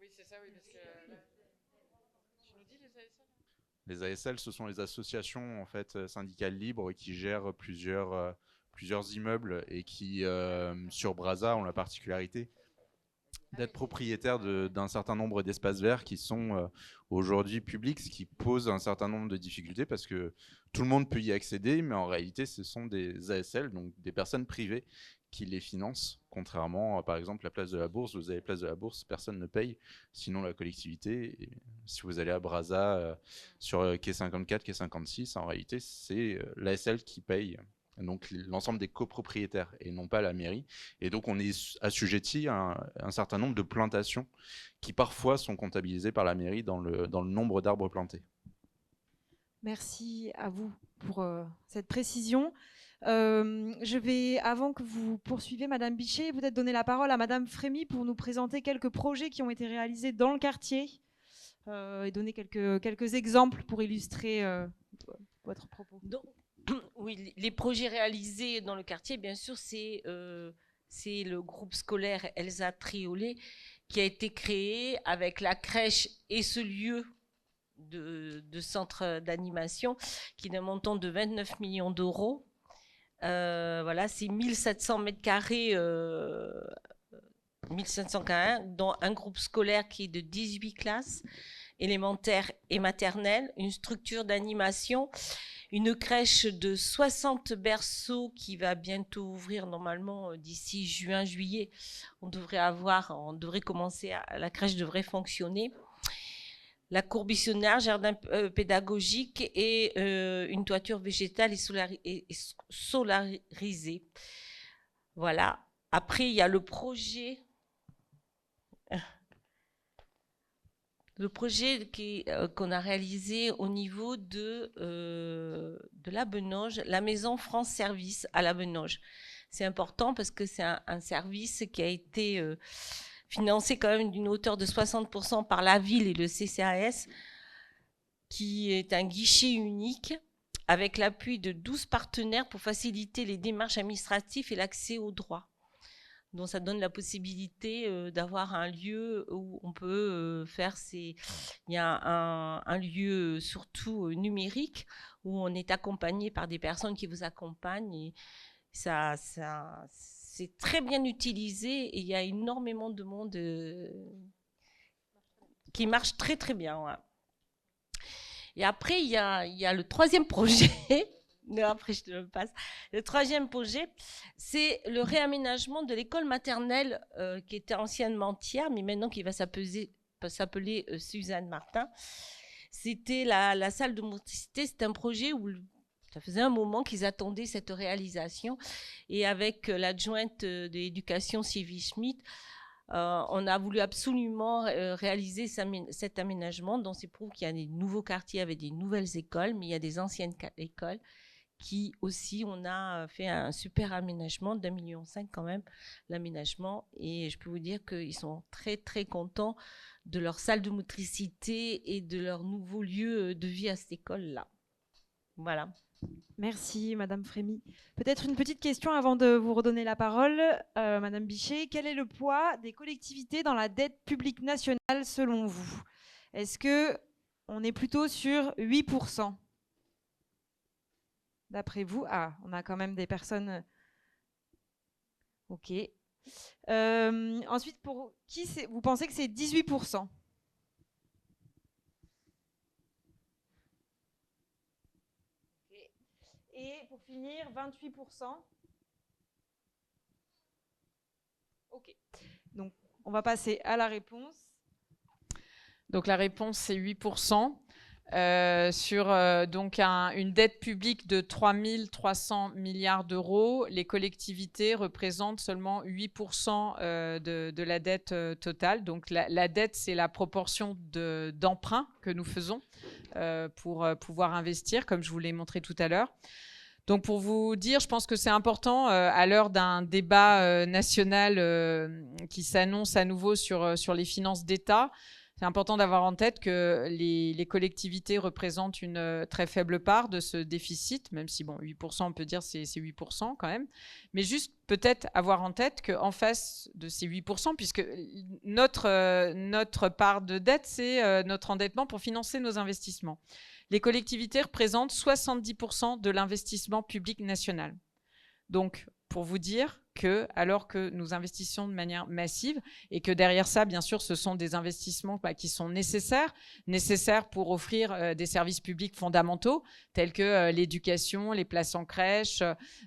Oui, c'est ça, oui, parce que... Tu nous dis les ASL? Les ASL, ce sont les associations en fait, syndicales libres qui gèrent plusieurs immeubles et qui, sur Brazza, ont la particularité d'être propriétaires d'un certain nombre d'espaces verts qui sont aujourd'hui publics, ce qui pose un certain nombre de difficultés parce que tout le monde peut y accéder, mais en réalité, ce sont des ASL, donc des personnes privées qui les financent, contrairement à, par exemple, la place de la Bourse. Vous avez place de la Bourse, personne ne paye, sinon la collectivité. Et si vous allez à Brazza, sur quai 54, quai 56, en réalité, c'est l'ASL qui paye, donc l'ensemble des copropriétaires, et non pas la mairie. Et donc, on est assujetti à un certain nombre de plantations qui, parfois, sont comptabilisées par la mairie dans le nombre d'arbres plantés. Merci à vous pour cette précision. Je vais, avant que vous poursuiviez, Madame Bichet, peut-être donner la parole à Madame Frémy pour nous présenter quelques projets qui ont été réalisés dans le quartier et donner quelques exemples pour illustrer votre propos. Donc, oui, les projets réalisés dans le quartier, bien sûr, c'est le groupe scolaire Elsa Triolet qui a été créé avec la crèche et ce lieu de centre d'animation qui d'un montant de 29 millions d'euros. Voilà, c'est 1700 mètres carrés, 1741, dont un groupe scolaire qui est de 18 classes, élémentaires et maternelles, une structure d'animation, une crèche de 60 berceaux qui va bientôt ouvrir normalement d'ici juin-juillet. On devrait commencer, la crèche devrait fonctionner. La courbitionnaire, jardin pédagogique et une toiture végétale et solarisée. Voilà. Après, il y a le projet qu'on a réalisé au niveau de la Benoge, la maison France Service à la Benoge. C'est important parce que c'est un service qui a été financé quand même d'une hauteur de 60% par la ville et le CCAS, qui est un guichet unique avec l'appui de 12 partenaires pour faciliter les démarches administratives et l'accès aux droits. Donc ça donne la possibilité d'avoir un lieu où on peut faire il y a un lieu surtout numérique où on est accompagné par des personnes qui vous accompagnent et c'est très bien utilisé et il y a énormément de monde qui marche très très bien. Ouais. Et après, il y a le troisième projet Non, après, je te le passe. Le troisième projet, c'est le réaménagement de l'école maternelle qui était anciennement Thiers, mais maintenant qui va s'appeler Suzanne Martin. C'était la salle de motricité. C'est un projet où ça faisait un moment qu'ils attendaient cette réalisation. Et avec l'adjointe de l'éducation, Sylvie Schmitt, on a voulu absolument réaliser cet aménagement. Donc, c'est prouve qu'il y a des nouveaux quartiers avec des nouvelles écoles, mais il y a des anciennes écoles qui aussi, on a fait un super aménagement d'1,5 million quand même, l'aménagement. Et je peux vous dire qu'ils sont très, très contents de leur salle de motricité et de leur nouveau lieu de vie à cette école-là. Voilà. Merci, Madame Frémy. Peut-être une petite question avant de vous redonner la parole. Madame Bichet, quel est le poids des collectivités dans la dette publique nationale selon vous? Est-ce qu'on est plutôt sur 8%? D'après vous? Ah, on a quand même des personnes... Ok. Ensuite, pour qui vous pensez que c'est 18%? Et pour finir, 28%. Ok. Donc, on va passer à la réponse. Donc, la réponse, c'est 8%. Sur donc une dette publique de 3 300 milliards d'euros, les collectivités représentent seulement 8% de la dette totale. Donc la dette, c'est la proportion d'emprunt que nous faisons pour pouvoir investir, comme je vous l'ai montré tout à l'heure. Donc pour vous dire, je pense que c'est important à l'heure d'un débat national qui s'annonce à nouveau sur les finances d'État. C'est important d'avoir en tête que les collectivités représentent une très faible part de ce déficit, même si, bon, 8%, on peut dire c'est 8% quand même. Mais juste peut-être avoir en tête qu'en face de ces 8%, puisque notre part de dette, c'est notre endettement pour financer nos investissements. Les collectivités représentent 70% de l'investissement public national. Donc, pour vous dire que, alors que nous investissons de manière massive et que derrière ça, bien sûr, ce sont des investissements qui sont nécessaires pour offrir des services publics fondamentaux tels que l'éducation, les places en crèche,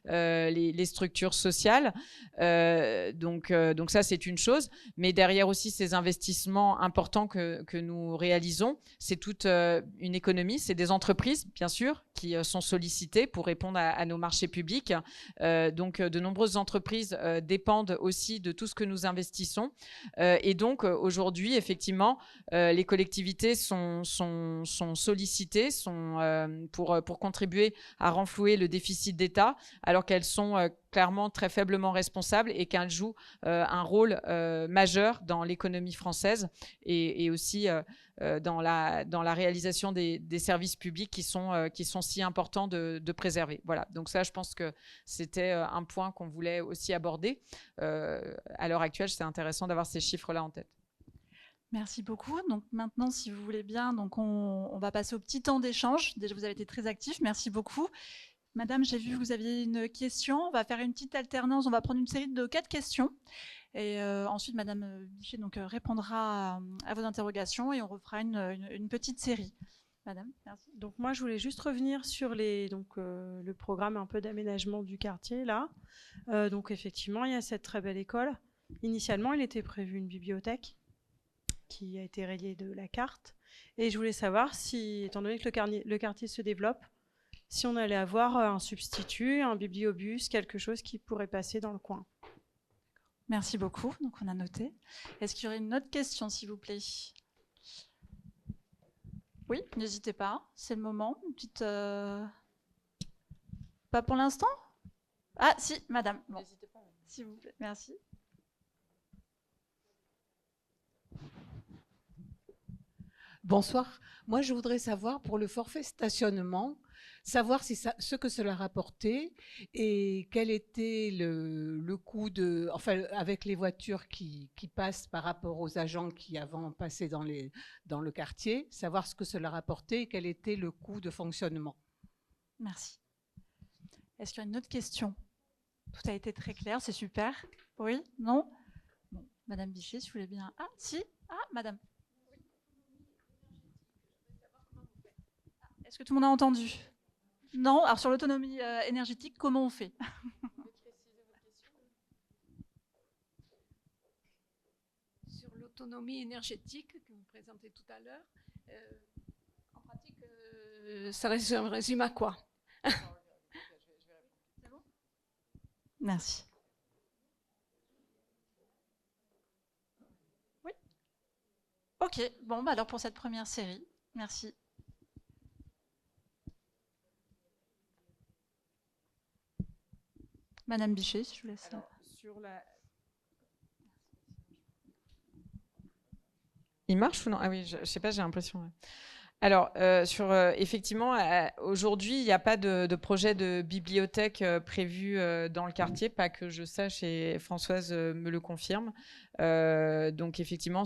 les structures sociales. Donc ça, c'est une chose. Mais derrière aussi ces investissements importants que nous réalisons, c'est toute une économie, c'est des entreprises, bien sûr, qui sont sollicitées pour répondre à nos marchés publics. Donc, de nombreuses entreprises dépendent aussi de tout ce que nous investissons. Et donc, aujourd'hui, effectivement, les collectivités sont sollicitées pour contribuer à renflouer le déficit d'État, alors qu'elles sont clairement très faiblement responsables et qu'elles jouent un rôle majeur dans l'économie française et aussi dans la réalisation des services publics qui sont si importants de préserver. Voilà, donc ça, je pense que c'était un point qu'on voulait aussi aborder. À l'heure actuelle, c'est intéressant d'avoir ces chiffres-là en tête. Merci beaucoup. Donc maintenant, si vous voulez bien, donc on va passer au petit temps d'échange. Déjà, vous avez été très actifs. Merci beaucoup. Madame, j'ai vu que vous aviez une question. On va faire une petite alternance. On va prendre une série de 4 questions. Et ensuite, Madame Bichet répondra à vos interrogations et on refera une petite série. Madame, merci. Donc moi, je voulais juste revenir sur le programme un peu d'aménagement du quartier, là. Donc effectivement, il y a cette très belle école. Initialement, il était prévu une bibliothèque qui a été rayée de la carte. Et je voulais savoir si, étant donné que le quartier se développe, si on allait avoir un substitut, un bibliobus, quelque chose qui pourrait passer dans le coin. Merci beaucoup. Donc, on a noté. Est-ce qu'il y aurait une autre question, s'il vous plaît? Oui, n'hésitez pas. C'est le moment. Une petite. Pas pour l'instant? Ah, si, madame. Bon. N'hésitez pas. S'il vous plaît. Merci. Bonsoir. Moi, je voudrais savoir, pour le forfait stationnement, savoir ce que cela rapportait et quel était le coût avec les voitures qui passent par rapport aux agents qui avant passaient dans le quartier, savoir ce que cela rapportait et quel était le coût de fonctionnement. Merci. Est-ce qu'il y a une autre question? Tout a été très clair, c'est super. Oui? Non? Bon, Madame Bichet, si vous voulez bien. Ah, si? Ah, Madame. Est-ce que tout le monde a entendu? Non, alors sur l'autonomie énergétique, comment on fait? Sur l'autonomie énergétique que vous présentez tout à l'heure, en pratique, ça résume à quoi? C'est bon? Merci. Oui. Ok, bon, bah alors pour cette première série, merci. Madame Bichet, si je vous laisse. Alors, il marche ou non? Ah oui, je sais pas, j'ai l'impression. Ouais. Alors, effectivement, aujourd'hui, il n'y a pas de projet de bibliothèque prévu dans le quartier, pas que je sache, et Françoise me le confirme. Donc, effectivement,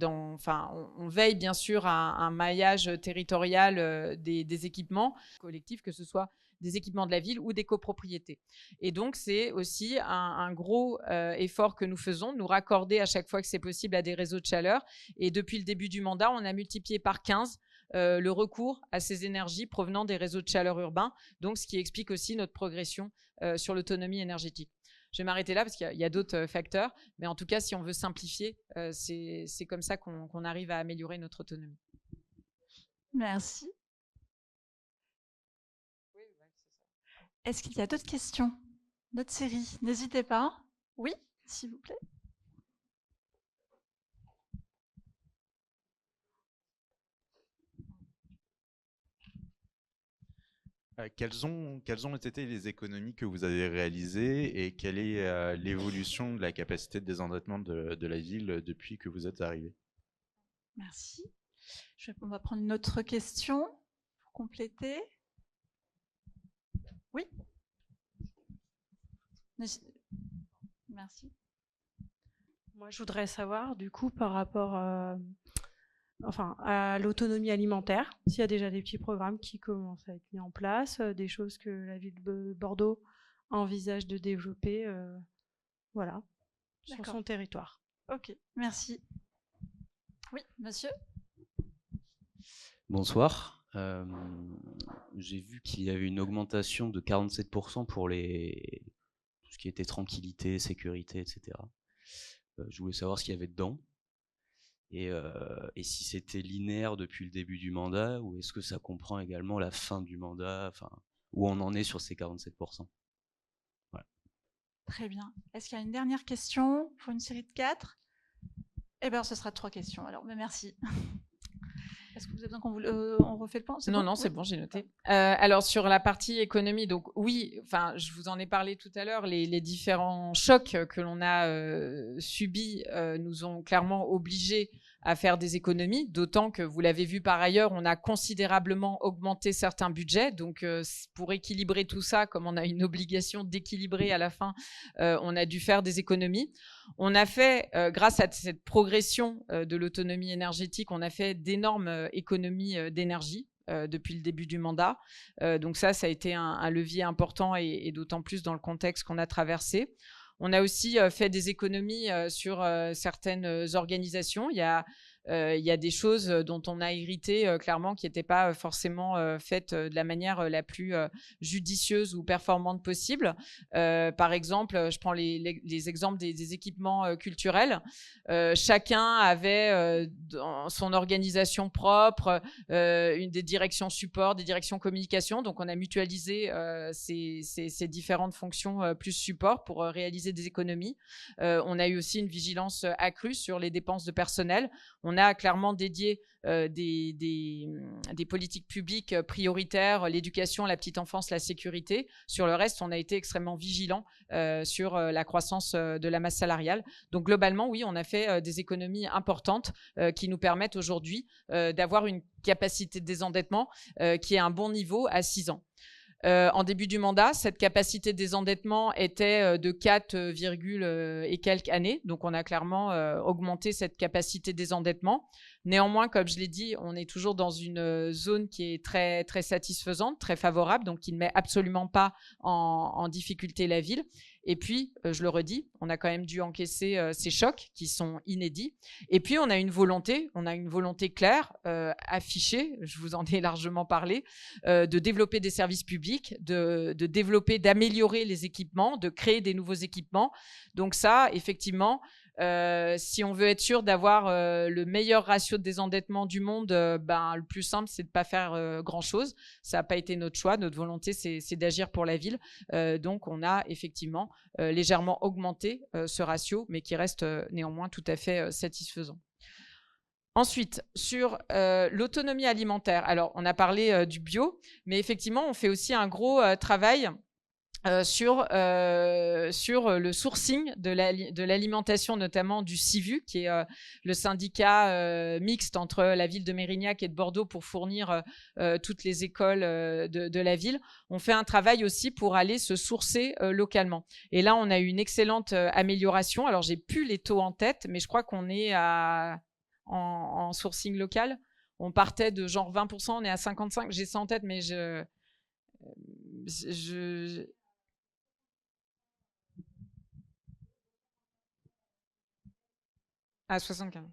on veille bien sûr à un maillage territorial des équipements collectifs, que ce soit des équipements de la ville ou des copropriétés. Et donc, c'est aussi un gros effort que nous faisons, nous raccorder à chaque fois que c'est possible à des réseaux de chaleur. Et depuis le début du mandat, on a multiplié par 15 le recours à ces énergies provenant des réseaux de chaleur urbains, donc ce qui explique aussi notre progression sur l'autonomie énergétique. Je vais m'arrêter là parce qu'il y a d'autres facteurs, mais en tout cas, si on veut simplifier, c'est comme ça qu'on arrive à améliorer notre autonomie. Merci. Est-ce qu'il y a d'autres questions? D'autres séries? N'hésitez pas. Oui, s'il vous plaît. Quelles ont été les économies que vous avez réalisées et quelle est l'évolution de la capacité de désendettement de la ville depuis que vous êtes arrivé? Merci. On va prendre une autre question pour compléter. Oui. Merci. Moi, je voudrais savoir, du coup, par rapport à l'autonomie alimentaire, s'il y a déjà des petits programmes qui commencent à être mis en place, des choses que la ville de Bordeaux envisage de développer, sur son territoire. Ok, merci. Oui, monsieur. Bonsoir. J'ai vu qu'il y avait une augmentation de 47% pour tout ce qui était tranquillité, sécurité, etc. Je voulais savoir ce qu'il y avait dedans et si c'était linéaire depuis le début du mandat ou est-ce que ça comprend également la fin du mandat, où on en est sur ces 47%. Voilà. Très bien. Est-ce qu'il y a une dernière question pour une série de 4? Eh bien, ce sera 3 questions. Alors, mais merci. Est-ce que vous avez besoin qu'on refait le point? Non, c'est bon, j'ai noté. Alors, sur la partie économie, donc oui, je vous en ai parlé tout à l'heure, les différents chocs que l'on a subis nous ont clairement obligés à faire des économies, d'autant que, vous l'avez vu par ailleurs, on a considérablement augmenté certains budgets. Donc, pour équilibrer tout ça, comme on a une obligation d'équilibrer à la fin, on a dû faire des économies. On a fait, grâce à cette progression de l'autonomie énergétique, on a fait d'énormes économies d'énergie depuis le début du mandat. Donc ça a été un levier important et d'autant plus dans le contexte qu'on a traversé. On a aussi fait des économies sur certaines organisations. Il y a des choses dont on a hérité clairement qui n'étaient pas forcément faites de la manière la plus judicieuse ou performante possible. Par exemple, je prends les exemples des équipements culturels. Chacun avait dans son organisation propre des directions support, des directions communication. Donc, on a mutualisé ces différentes fonctions plus support pour réaliser des économies. On a eu aussi une vigilance accrue sur les dépenses de personnel. On a clairement dédié des politiques publiques prioritaires, l'éducation, la petite enfance, la sécurité. Sur le reste, on a été extrêmement vigilant sur la croissance de la masse salariale. Donc globalement, oui, on a fait des économies importantes qui nous permettent aujourd'hui d'avoir une capacité de désendettement qui est à un bon niveau à 6 ans. En début du mandat, cette capacité de désendettement était de 4, et quelques années. Donc, on a clairement augmenté cette capacité de désendettement. Néanmoins, comme je l'ai dit, on est toujours dans une zone qui est très, très satisfaisante, très favorable, donc qui ne met absolument pas en difficulté la ville. Et puis, je le redis, on a quand même dû encaisser ces chocs qui sont inédits. Et puis, on a une volonté claire, affichée, je vous en ai largement parlé, de développer des services publics, de développer, d'améliorer les équipements, de créer des nouveaux équipements. Donc ça, effectivement, si on veut être sûr d'avoir le meilleur ratio de désendettement du monde, le plus simple, c'est de ne pas faire grand-chose. Ça n'a pas été notre choix. Notre volonté, c'est d'agir pour la ville. Donc, on a effectivement légèrement augmenté ce ratio, mais qui reste néanmoins tout à fait satisfaisant. Ensuite, sur l'autonomie alimentaire. Alors, on a parlé du bio, mais effectivement, on fait aussi un gros travail sur le sourcing de l'alimentation, notamment du CIVU, qui est le syndicat mixte entre la ville de Mérignac et de Bordeaux pour fournir toutes les écoles de la ville. On fait un travail aussi pour aller se sourcer localement. Et là, on a eu une excellente amélioration. Alors, j'ai plus les taux en tête, mais je crois qu'on est en sourcing local. On partait de genre 20%, on est à 55%. J'ai ça en tête, mais à 75.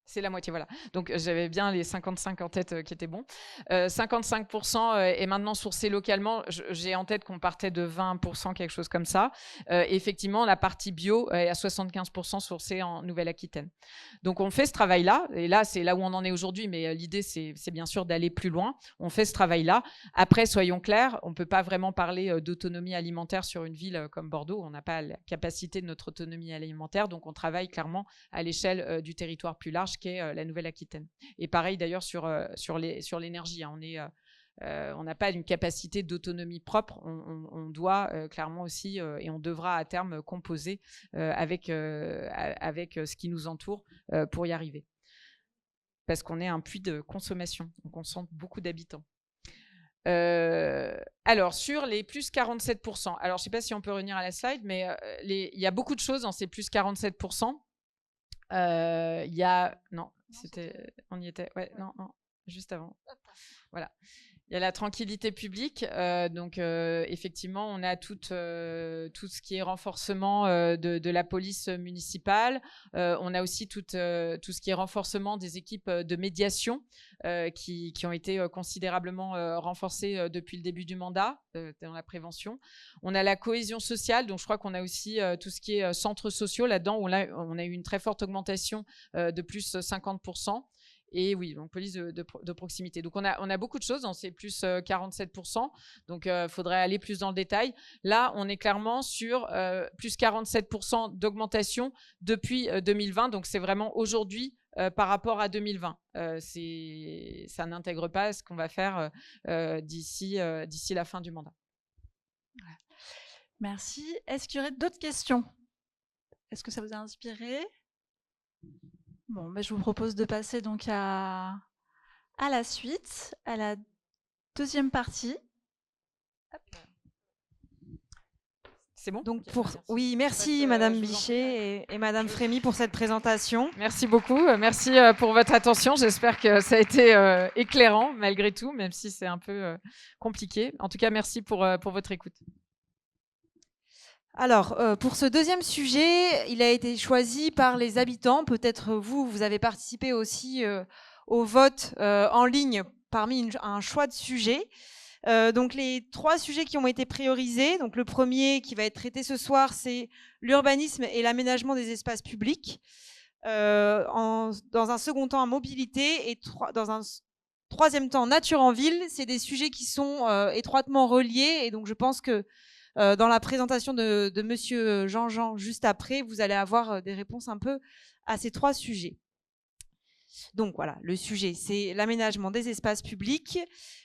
C'est la moitié, voilà. Donc, j'avais bien les 55 en tête qui étaient bons. 55% est maintenant sourcé localement. J'ai en tête qu'on partait de 20%, quelque chose comme ça. Effectivement, la partie bio est à 75% sourcée en Nouvelle-Aquitaine. Donc, on fait ce travail-là. Et là, c'est là où on en est aujourd'hui. Mais l'idée, c'est bien sûr d'aller plus loin. On fait ce travail-là. Après, soyons clairs, on ne peut pas vraiment parler d'autonomie alimentaire sur une ville comme Bordeaux. On n'a pas la capacité de notre autonomie alimentaire. Donc, on travaille clairement à l'échelle du territoire plus large, qui est la Nouvelle-Aquitaine. Et pareil d'ailleurs sur l'énergie. Hein, on n'a pas une capacité d'autonomie propre. On doit clairement aussi, et on devra à terme composer avec ce qui nous entoure pour y arriver. Parce qu'on est un puits de consommation. On concentre beaucoup d'habitants. Alors, sur les plus 47%, alors je ne sais pas si on peut revenir à la slide, mais il y a beaucoup de choses dans ces plus 47%. Il y a on y était, ouais, non, juste avant, voilà. Il y a la tranquillité publique, donc effectivement on a tout ce qui est renforcement de la police municipale, on a aussi tout ce qui est renforcement des équipes de médiation qui ont été considérablement renforcées depuis le début du mandat dans la prévention. On a la cohésion sociale, donc je crois qu'on a aussi tout ce qui est centres sociaux là-dedans, où on a eu une très forte augmentation de plus 50%. Et oui, donc police de proximité. Donc on a beaucoup de choses dans ces plus 47%. Donc il faudrait aller plus dans le détail. Là, on est clairement sur plus 47% d'augmentation depuis 2020. Donc c'est vraiment aujourd'hui par rapport à 2020. Ça n'intègre pas ce qu'on va faire d'ici la fin du mandat. Voilà. Merci. Est-ce qu'il y aurait d'autres questions? Est-ce que ça vous a inspiré? Bon, je vous propose de passer donc à la suite, à la deuxième partie. C'est bon? Donc oui, merci Madame Bichet et Madame Frémy pour cette présentation. Merci beaucoup. Merci pour votre attention. J'espère que ça a été éclairant malgré tout, même si c'est un peu compliqué. En tout cas, merci pour votre écoute. Alors, pour ce deuxième sujet, il a été choisi par les habitants. Peut-être vous avez participé aussi au vote en ligne parmi un choix de sujets. Donc, les 3 sujets qui ont été priorisés. Donc, le premier qui va être traité ce soir, c'est l'urbanisme et l'aménagement des espaces publics. Dans un second temps, mobilité et dans un troisième temps, nature en ville. C'est des sujets qui sont étroitement reliés et donc je pense que dans la présentation de Monsieur Jean-Jean juste après, vous allez avoir des réponses un peu à ces 3 sujets. Donc voilà, le sujet, c'est l'aménagement des espaces publics.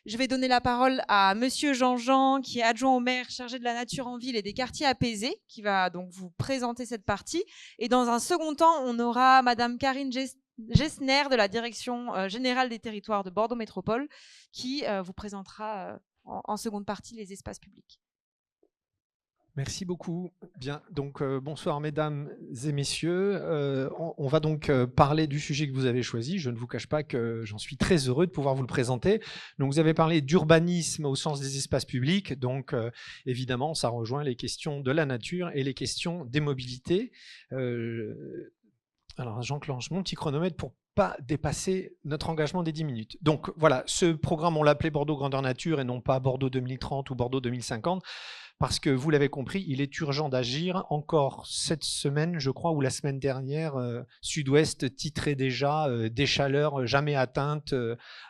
Je vais donner la parole à Monsieur Jean-Jean, qui est adjoint au maire chargé de la nature en ville et des quartiers apaisés, qui va donc vous présenter cette partie. Et dans un second temps, on aura Madame Karine Gessner de la Direction générale des territoires de Bordeaux Métropole, qui vous présentera en seconde partie les espaces publics. Merci beaucoup. Bien, donc bonsoir mesdames et messieurs. On va donc parler du sujet que vous avez choisi. Je ne vous cache pas que j'en suis très heureux de pouvoir vous le présenter. Donc vous avez parlé d'urbanisme au sens des espaces publics. Donc évidemment, ça rejoint les questions de la nature et les questions des mobilités. Alors j'enclenche mon petit chronomètre pour pas dépasser notre engagement des 10 minutes. Donc voilà, ce programme, on l'appelait Bordeaux Grandeur Nature et non pas Bordeaux 2030 ou Bordeaux 2050. Parce que vous l'avez compris, il est urgent d'agir. Encore cette semaine, je crois, ou la semaine dernière, Sud-Ouest titrait déjà des chaleurs jamais atteintes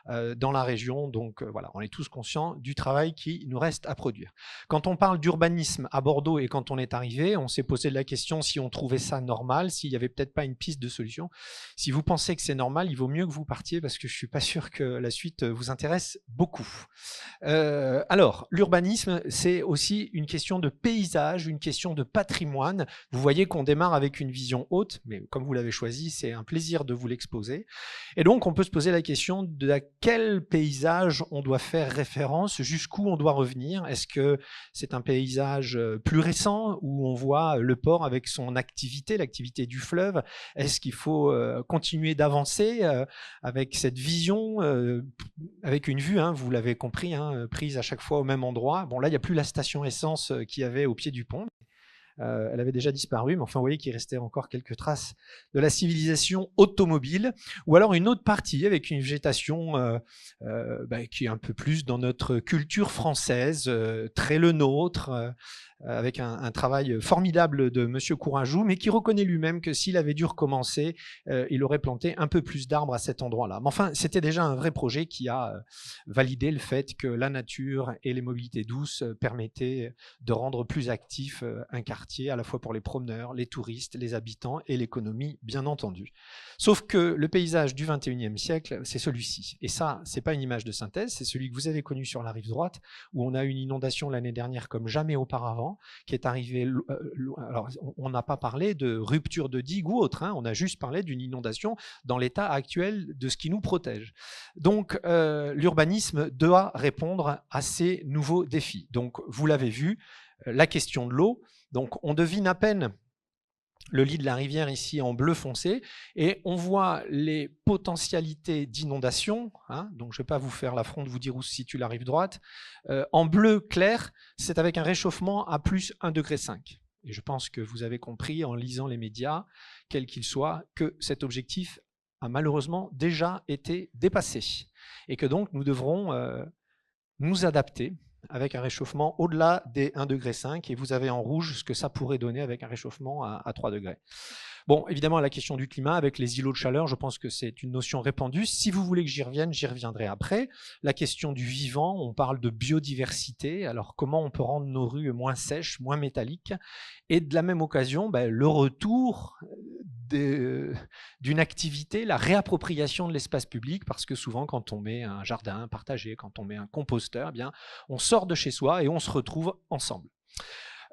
dans la région. Donc voilà, on est tous conscients du travail qui nous reste à produire. Quand on parle d'urbanisme à Bordeaux et quand on est arrivé, on s'est posé la question si on trouvait ça normal, s'il n'y avait peut-être pas une piste de solution. Si vous pensez que c'est normal, il vaut mieux que vous partiez parce que je ne suis pas sûr que la suite vous intéresse beaucoup. Alors, l'urbanisme, c'est aussi une question de paysage, une question de patrimoine. Vous voyez qu'on démarre avec une vision haute, mais comme vous l'avez choisi, c'est un plaisir de vous l'exposer. Et donc, on peut se poser la question de à quel paysage on doit faire référence, jusqu'où on doit revenir. Est-ce que c'est un paysage plus récent où on voit le port avec son activité, l'activité du fleuve? Est-ce qu'il faut continuer d'avancer avec cette vision, avec une vue, vous l'avez compris, prise à chaque fois au même endroit? Bon, là, il n'y a plus la station essence qu'il y avait au pied du pont. Elle avait déjà disparu, mais enfin, vous voyez qu'il restait encore quelques traces de la civilisation automobile. Ou alors une autre partie avec une végétation qui est un peu plus dans notre culture française, très le nôtre, avec un travail formidable de Monsieur Courajou, mais qui reconnaît lui-même que s'il avait dû recommencer, il aurait planté un peu plus d'arbres à cet endroit-là. Mais enfin, c'était déjà un vrai projet qui a validé le fait que la nature et les mobilités douces permettaient de rendre plus actif un quartier, à la fois pour les promeneurs, les touristes, les habitants et l'économie, bien entendu. Sauf que le paysage du 21e siècle, c'est celui-ci. Et ça, c'est pas une image de synthèse, c'est celui que vous avez connu sur la rive droite, où on a eu une inondation l'année dernière comme jamais auparavant, qui est arrivé. Alors, on n'a pas parlé de rupture de digue ou autre, on a juste parlé d'une inondation dans l'état actuel de ce qui nous protège. Donc, l'urbanisme doit répondre à ces nouveaux défis. Donc, vous l'avez vu, la question de l'eau. Donc, on devine à peine le lit de la rivière ici en bleu foncé, et on voit les potentialités d'inondation, donc je ne vais pas vous faire l'affront de vous dire où se situe la rive droite. En bleu clair, c'est avec un réchauffement à plus 1,5 degré. Et je pense que vous avez compris en lisant les médias, quels qu'ils soient, que cet objectif a malheureusement déjà été dépassé. Et que donc nous devrons nous adapter avec un réchauffement au-delà des 1,5 degré, et vous avez en rouge ce que ça pourrait donner avec un réchauffement à 3 degrés. Bon, évidemment, la question du climat, avec les îlots de chaleur, je pense que c'est une notion répandue. Si vous voulez que j'y revienne, j'y reviendrai après. La question du vivant, on parle de biodiversité. Alors, comment on peut rendre nos rues moins sèches, moins métalliques? Et de la même occasion, le retour d'une activité, la réappropriation de l'espace public, parce que souvent, quand on met un jardin partagé, quand on met un composteur, eh bien, on sort de chez soi et on se retrouve ensemble.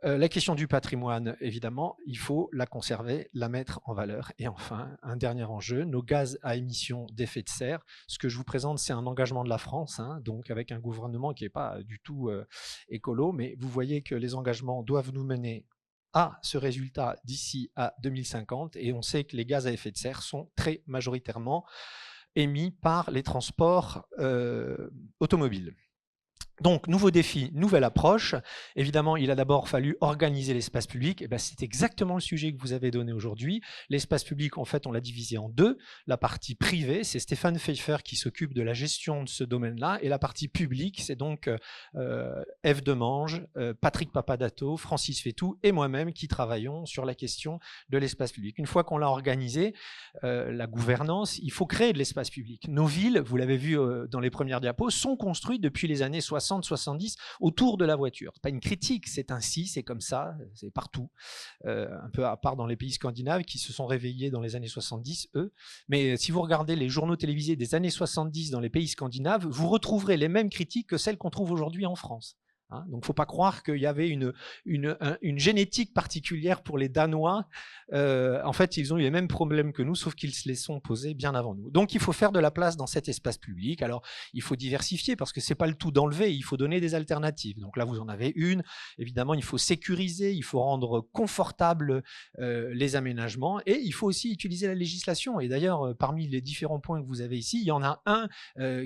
La question du patrimoine, évidemment, il faut la conserver, la mettre en valeur. Et enfin, un dernier enjeu, nos gaz à émissions d'effet de serre. Ce que je vous présente, c'est un engagement de la France, donc avec un gouvernement qui n'est pas du tout écolo, mais vous voyez que les engagements doivent nous mener à ce résultat d'ici à 2050, et on sait que les gaz à effet de serre sont très majoritairement émis par les transports automobiles. Donc, nouveau défi, nouvelle approche. Évidemment, il a d'abord fallu organiser l'espace public. Et c'est exactement le sujet que vous avez donné aujourd'hui. L'espace public, en fait, on l'a divisé en deux. La partie privée, c'est Stéphane Pfeiffer qui s'occupe de la gestion de ce domaine-là. Et la partie publique, c'est donc Ève Demange, Patrick Papadato, Francis Fétou et moi-même qui travaillons sur la question de l'espace public. Une fois qu'on l'a organisé, la gouvernance, il faut créer de l'espace public. Nos villes, vous l'avez vu dans les premières diapos, sont construites depuis les années 60-70 autour de la voiture. C'est pas une critique, c'est ainsi, c'est comme ça, c'est partout. Un peu à part dans les pays scandinaves qui se sont réveillés dans les années 70, eux. Mais si vous regardez les journaux télévisés des années 70 dans les pays scandinaves, vous retrouverez les mêmes critiques que celles qu'on trouve aujourd'hui en France. Donc, il ne faut pas croire qu'il y avait une génétique particulière pour les Danois. En fait, ils ont eu les mêmes problèmes que nous, sauf qu'ils se les sont posés bien avant nous. Donc, il faut faire de la place dans cet espace public. Alors, il faut diversifier parce que ce n'est pas le tout d'enlever, il faut donner des alternatives. Donc là, vous en avez une. Évidemment, il faut sécuriser, il faut rendre confortables les aménagements et il faut aussi utiliser la législation. Et d'ailleurs, parmi les différents points que vous avez ici, il y en a un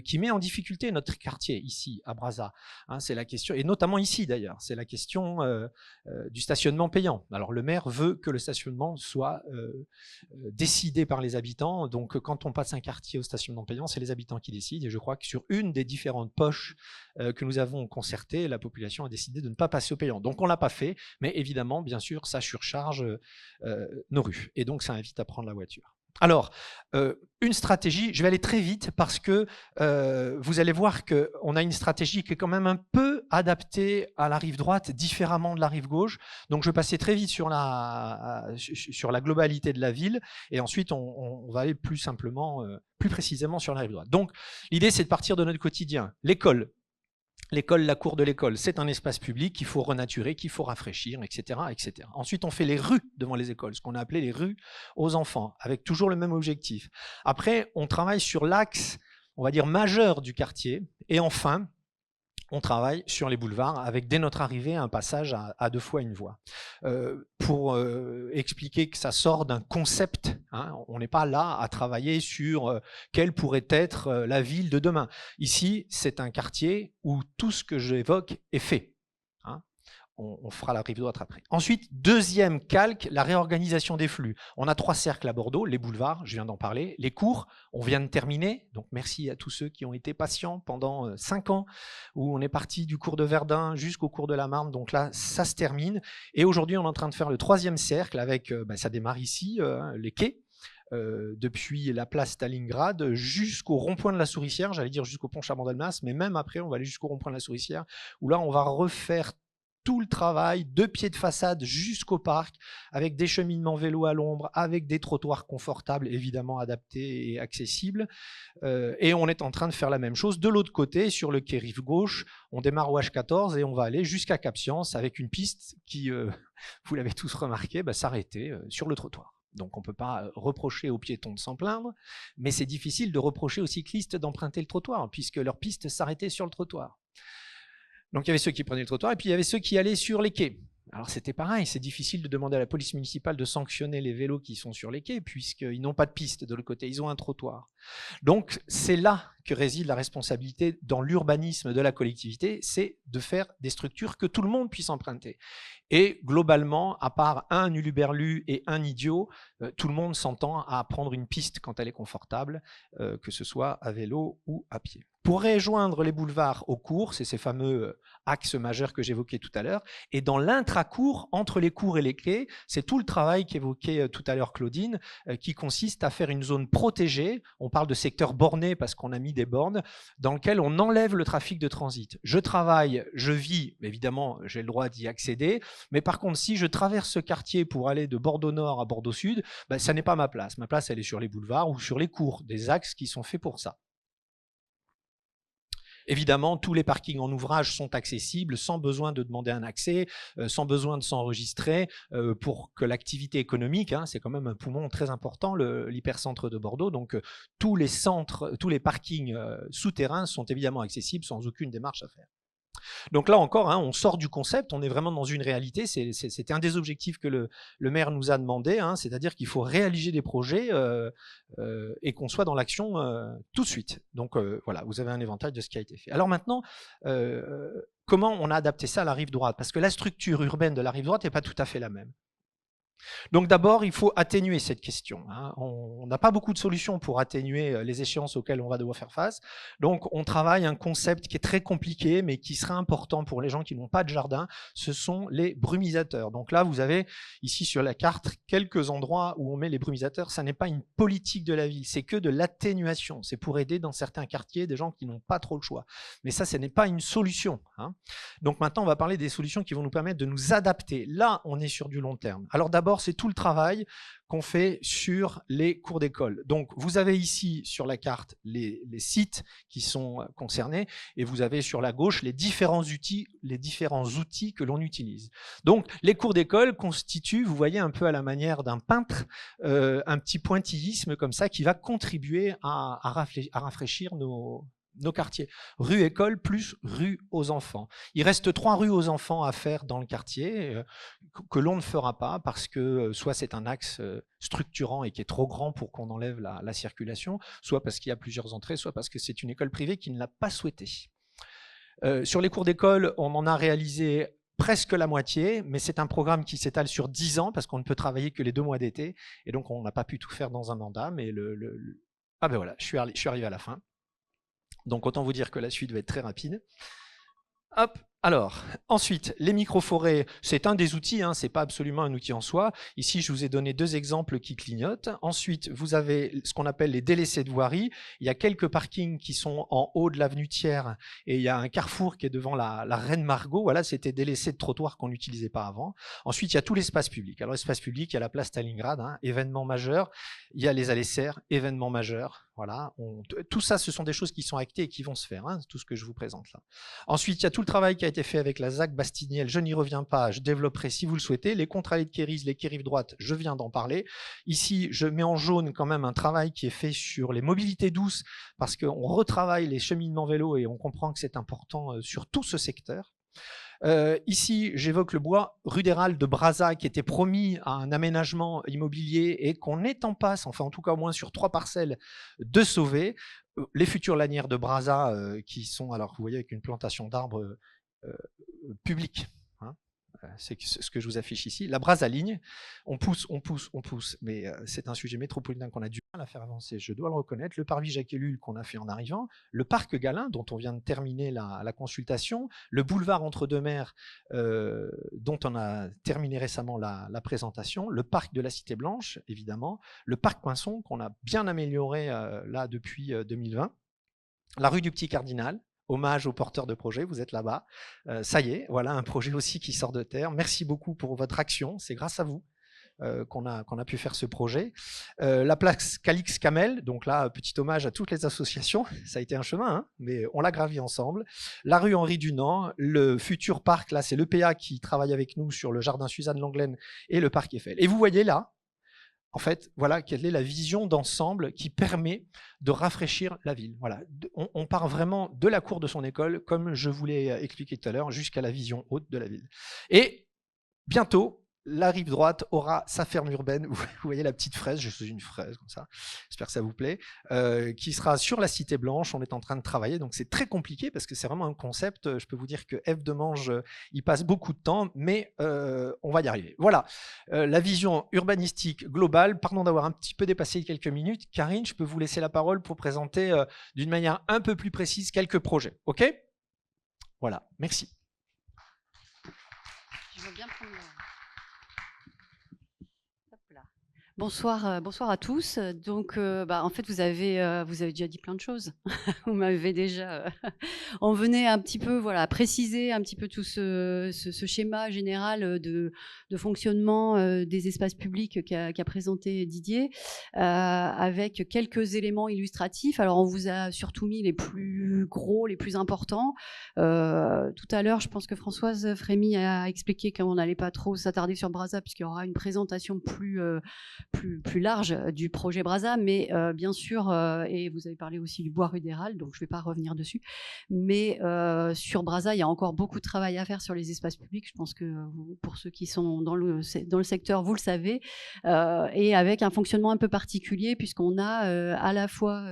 qui met en difficulté notre quartier ici, à Brazza. C'est la question, et notamment ici d'ailleurs, c'est la question du stationnement payant. Alors le maire veut que le stationnement soit décidé par les habitants, donc quand on passe un quartier au stationnement payant, c'est les habitants qui décident, et je crois que sur une des différentes poches que nous avons concertées, la population a décidé de ne pas passer au payant. Donc on ne l'a pas fait, mais évidemment, bien sûr, ça surcharge nos rues, et donc ça invite à prendre la voiture. Alors, une stratégie, je vais aller très vite parce que vous allez voir qu'on a une stratégie qui est quand même un peu adaptée à la rive droite, différemment de la rive gauche. Donc, je vais passer très vite sur la globalité de la ville et ensuite, on va aller plus simplement, plus précisément sur la rive droite. Donc, l'idée, c'est de partir de notre quotidien. L'école. L'école, la cour de l'école, c'est un espace public qu'il faut renaturer, qu'il faut rafraîchir, etc., etc. Ensuite, on fait les rues devant les écoles, ce qu'on a appelé les rues aux enfants, avec toujours le même objectif. Après, on travaille sur l'axe, on va dire, majeur du quartier. Et enfin, on travaille sur les boulevards avec, dès notre arrivée, un passage à 2 fois 1 voie. Pour expliquer que ça sort d'un concept, on n'est pas là à travailler sur quelle pourrait être la ville de demain. Ici, c'est un quartier où tout ce que j'évoque est fait. On fera la rive droite après. Ensuite, deuxième calque, la réorganisation des flux. On a 3 cercles à Bordeaux, les boulevards, je viens d'en parler, les cours, on vient de terminer, donc merci à tous ceux qui ont été patients pendant 5 ans, où on est parti du cours de Verdun jusqu'au cours de la Marne, donc là, ça se termine. Et aujourd'hui, on est en train de faire le 3e cercle avec, ça démarre ici, les quais, depuis la place Stalingrad jusqu'au rond-point de la Souricière, j'allais dire jusqu'au pont Chaban-Delmas, mais même après, on va aller jusqu'au rond-point de la Souricière, où là, on va refaire tout le travail, de pied de façade jusqu'au parc, avec des cheminements vélo à l'ombre, avec des trottoirs confortables, évidemment adaptés et accessibles. Et on est en train de faire la même chose. De l'autre côté, sur le quai rive gauche, on démarre au H14 et on va aller jusqu'à Cap-Science avec une piste qui, vous l'avez tous remarqué, s'arrêter sur le trottoir. Donc on ne peut pas reprocher aux piétons de s'en plaindre, mais c'est difficile de reprocher aux cyclistes d'emprunter le trottoir, puisque leur piste s'arrêtait sur le trottoir. Donc il y avait ceux qui prenaient le trottoir et puis il y avait ceux qui allaient sur les quais. Alors c'était pareil, c'est difficile de demander à la police municipale de sanctionner les vélos qui sont sur les quais puisqu'ils n'ont pas de piste de l'autre côté, ils ont un trottoir. Donc c'est là que réside la responsabilité dans l'urbanisme de la collectivité, c'est de faire des structures que tout le monde puisse emprunter. Et globalement, à part un uluberlu et un idiot, tout le monde s'entend à prendre une piste quand elle est confortable, que ce soit à vélo ou à pied. Pour rejoindre les boulevards aux cours, c'est ces fameux axes majeurs que j'évoquais tout à l'heure, et dans l'intracour, entre les cours et les quais, c'est tout le travail qu'évoquait tout à l'heure Claudine, qui consiste à faire une zone protégée, on parle de secteur borné parce qu'on a mis des bornes, dans lequel on enlève le trafic de transit. Je travaille, je vis, évidemment j'ai le droit d'y accéder, mais par contre si je traverse ce quartier pour aller de Bordeaux Nord à Bordeaux Sud, ça n'est pas ma place. Ma place elle est sur les boulevards ou sur les cours, des axes qui sont faits pour ça. Évidemment, tous les parkings en ouvrage sont accessibles sans besoin de demander un accès, sans besoin de s'enregistrer pour que l'activité économique, c'est quand même un poumon très important, l'hypercentre de Bordeaux, donc tous les centres, tous les parkings souterrains sont évidemment accessibles sans aucune démarche à faire. Donc là encore, on sort du concept, on est vraiment dans une réalité, c'était un des objectifs que le maire nous a demandé, c'est-à-dire qu'il faut réaliser des projets et qu'on soit dans l'action tout de suite. Donc voilà, vous avez un éventail de ce qui a été fait. Alors maintenant, comment on a adapté ça à la rive droite? Parce que la structure urbaine de la rive droite n'est pas tout à fait la même. Donc d'abord, il faut atténuer cette question. On n'a pas beaucoup de solutions pour atténuer les échéances auxquelles on va devoir faire face. Donc on travaille un concept qui est très compliqué, mais qui sera important pour les gens qui n'ont pas de jardin, ce sont les brumisateurs. Donc là, vous avez ici sur la carte quelques endroits où on met les brumisateurs. Ça n'est pas une politique de la ville, c'est que de l'atténuation. C'est pour aider dans certains quartiers des gens qui n'ont pas trop le choix. Mais ça, ce n'est pas une solution. Donc maintenant, on va parler des solutions qui vont nous permettre de nous adapter. Là, on est sur du long terme. Alors d'abord, D'abord, c'est tout le travail qu'on fait sur les cours d'école. Donc, vous avez ici sur la carte les sites qui sont concernés et vous avez sur la gauche les différents outils que l'on utilise. Donc, les cours d'école constituent, vous voyez, un peu à la manière d'un peintre, un petit pointillisme comme ça qui va contribuer à rafraîchir nos quartiers. Rue école plus rue aux enfants. Il reste 3 rues aux enfants à faire dans le quartier que l'on ne fera pas parce que soit c'est un axe structurant et qui est trop grand pour qu'on enlève la circulation, soit parce qu'il y a plusieurs entrées, soit parce que c'est une école privée qui ne l'a pas souhaité. Sur les cours d'école, on en a réalisé presque la moitié, mais c'est un programme qui s'étale sur 10 ans parce qu'on ne peut travailler que les 2 mois d'été et donc on n'a pas pu tout faire dans un mandat, mais ah ben voilà, je suis arrivé à la fin. Donc autant vous dire que la suite va être très rapide. Hop. Alors, ensuite, les microforêts, c'est un des outils, hein, c'est pas absolument un outil en soi. Ici, je vous ai donné 2 exemples qui clignotent. Ensuite, vous avez ce qu'on appelle les délaissés de voirie. Il y a quelques parkings qui sont en haut de l'avenue Thiers et il y a un carrefour qui est devant la Reine Margot. Voilà, c'était délaissés de trottoir qu'on n'utilisait pas avant. Ensuite, il y a tout l'espace public. Alors, l'espace public, il y a la place Stalingrad, hein, événement majeur. Il y a les allées serres, événement majeur. Voilà, tout ça, ce sont des choses qui sont actées et qui vont se faire, hein, tout ce que je vous présente là. Ensuite, il y a tout le travail qui a été fait avec la ZAC Bastiniel, je n'y reviens pas, je développerai si vous le souhaitez. Les contre-allées de Kéris, les quais rive droite, je viens d'en parler. Ici, je mets en jaune quand même un travail qui est fait sur les mobilités douces, parce qu'on retravaille les cheminements vélos et on comprend que c'est important sur tout ce secteur. Ici, j'évoque le bois rudéral de Brazza qui était promis à un aménagement immobilier et qu'on est en passe, enfin en tout cas au moins sur 3 parcelles, de sauver. Les futures lanières de Brazza qui sont, alors vous voyez, avec une plantation d'arbres publics. Hein, c'est ce que je vous affiche ici. La Brazza ligne, on pousse, mais c'est un sujet métropolitain qu'on a du mal à faire avancer, je dois le reconnaître. Le parvis Jacques Ellul qu'on a fait en arrivant, le parc Galin dont on vient de terminer la consultation, le boulevard Entre-deux-Mers dont on a terminé récemment la présentation, le parc de la Cité Blanche évidemment, le parc Poinçon qu'on a bien amélioré là depuis 2020, la rue du Petit Cardinal. Hommage aux porteurs de projets, vous êtes là-bas. Ça y est, voilà un projet aussi qui sort de terre. Merci beaucoup pour votre action, c'est grâce à vous qu'on a pu faire ce projet. La place Calix Camel, donc là, petit hommage à toutes les associations, ça a été un chemin, hein, mais on l'a gravi ensemble. La rue Henri Dunant, le futur parc, là c'est l'EPA qui travaille avec nous sur le jardin Suzanne Langlaine et le parc Eiffel. Et vous voyez là, en fait, voilà quelle est la vision d'ensemble qui permet de rafraîchir la ville. Voilà, on part vraiment de la cour de son école, comme je vous l'ai expliqué tout à l'heure, jusqu'à la vision haute de la ville. Et bientôt, la rive droite aura sa ferme urbaine. Vous voyez la petite fraise, je suis une fraise comme ça, j'espère que ça vous plaît, qui sera sur la Cité Blanche. On est en train de travailler, donc c'est très compliqué parce que c'est vraiment un concept. Je peux vous dire que F de Mange, il passe beaucoup de temps, mais on va y arriver. Voilà, la vision urbanistique globale. Pardon d'avoir un petit peu dépassé quelques minutes. Karine, je peux vous laisser la parole pour présenter d'une manière un peu plus précise quelques projets. OK ? Voilà, merci. Je veux bien prendre Bonsoir, bonsoir à tous. Donc, en fait, vous avez déjà dit plein de choses. Vous m'avez déjà. On venait un petit peu, voilà, préciser un petit peu tout ce schéma général de fonctionnement des espaces publics qu'a présenté Didier, avec quelques éléments illustratifs. Alors, on vous a surtout mis les plus gros, les plus importants. Tout à l'heure, je pense que Françoise Frémy a expliqué qu'on n'allait pas trop s'attarder sur Brazza puisqu'il y aura une présentation plus large du projet Brazza, mais bien sûr, et vous avez parlé aussi du bois rudéral, donc je ne vais pas revenir dessus, mais sur Brazza, il y a encore beaucoup de travail à faire sur les espaces publics. Je pense que pour ceux qui sont dans le secteur, vous le savez, et avec un fonctionnement un peu particulier, puisqu'on a à la fois,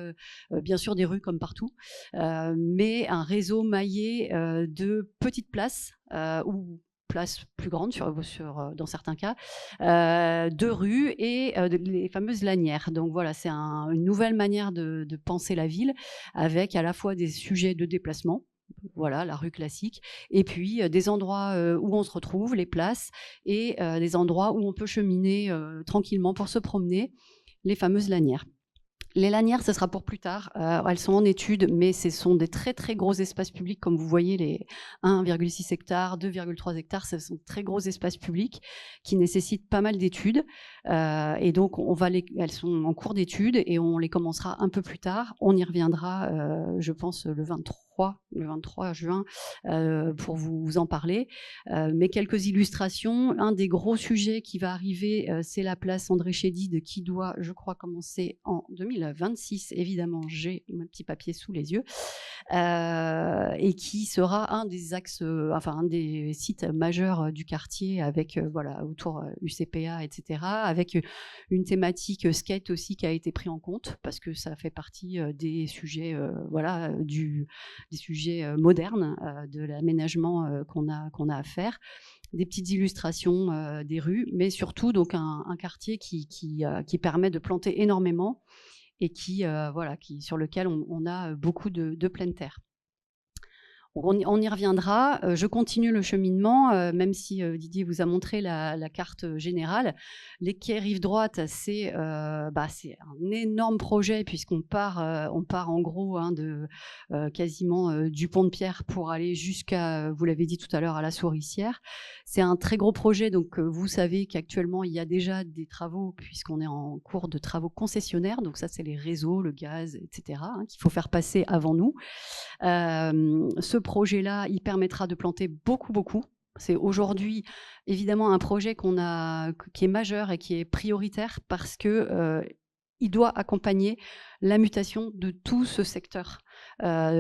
bien sûr, des rues comme partout, mais un réseau maillé de petites places ou places plus grandes dans certains cas, de rues et les fameuses lanières. Donc voilà, c'est une nouvelle manière de penser la ville, avec à la fois des sujets de déplacement, voilà, la rue classique, et puis des endroits où on se retrouve, les places, et des endroits où on peut cheminer tranquillement pour se promener, les fameuses lanières. Les lanières, ce sera pour plus tard. Elles sont en étude, mais ce sont des très très gros espaces publics, comme vous voyez, les 1,6 hectares, 2,3 hectares, ce sont très gros espaces publics qui nécessitent pas mal d'études. Et donc, elles sont en cours d'études et on les commencera un peu plus tard. On y reviendra, je pense, le 23 juin, pour vous en parler. Mais quelques illustrations. Un des gros sujets qui va arriver, c'est la place André Chédid, qui doit, je crois, commencer en 2026. Évidemment, j'ai mon petit papier sous les yeux. Et qui sera un des axes, un des sites majeurs du quartier, avec autour UCPA, etc., avec une thématique skate aussi qui a été pris en compte, parce que ça fait partie des sujets, des sujets modernes de l'aménagement qu'on a à faire. Des petites illustrations des rues, mais surtout donc un quartier qui permet de planter énormément et sur lequel on a beaucoup de pleine terre. On y reviendra. Je continue le cheminement, même si Didier vous a montré la carte générale. Les quais rive droite, c'est un énorme projet, puisqu'on part en gros de quasiment du pont de Pierre pour aller jusqu'à, vous l'avez dit tout à l'heure, à la Souricière. C'est un très gros projet, donc vous savez qu'actuellement il y a déjà des travaux, puisqu'on est en cours de travaux concessionnaires. Donc ça, c'est les réseaux, le gaz, etc., qu'il faut faire passer avant nous. Ce projet-là, il permettra de planter beaucoup. C'est aujourd'hui évidemment un projet qui est majeur et qui est prioritaire, parce que il doit accompagner la mutation de tout ce secteur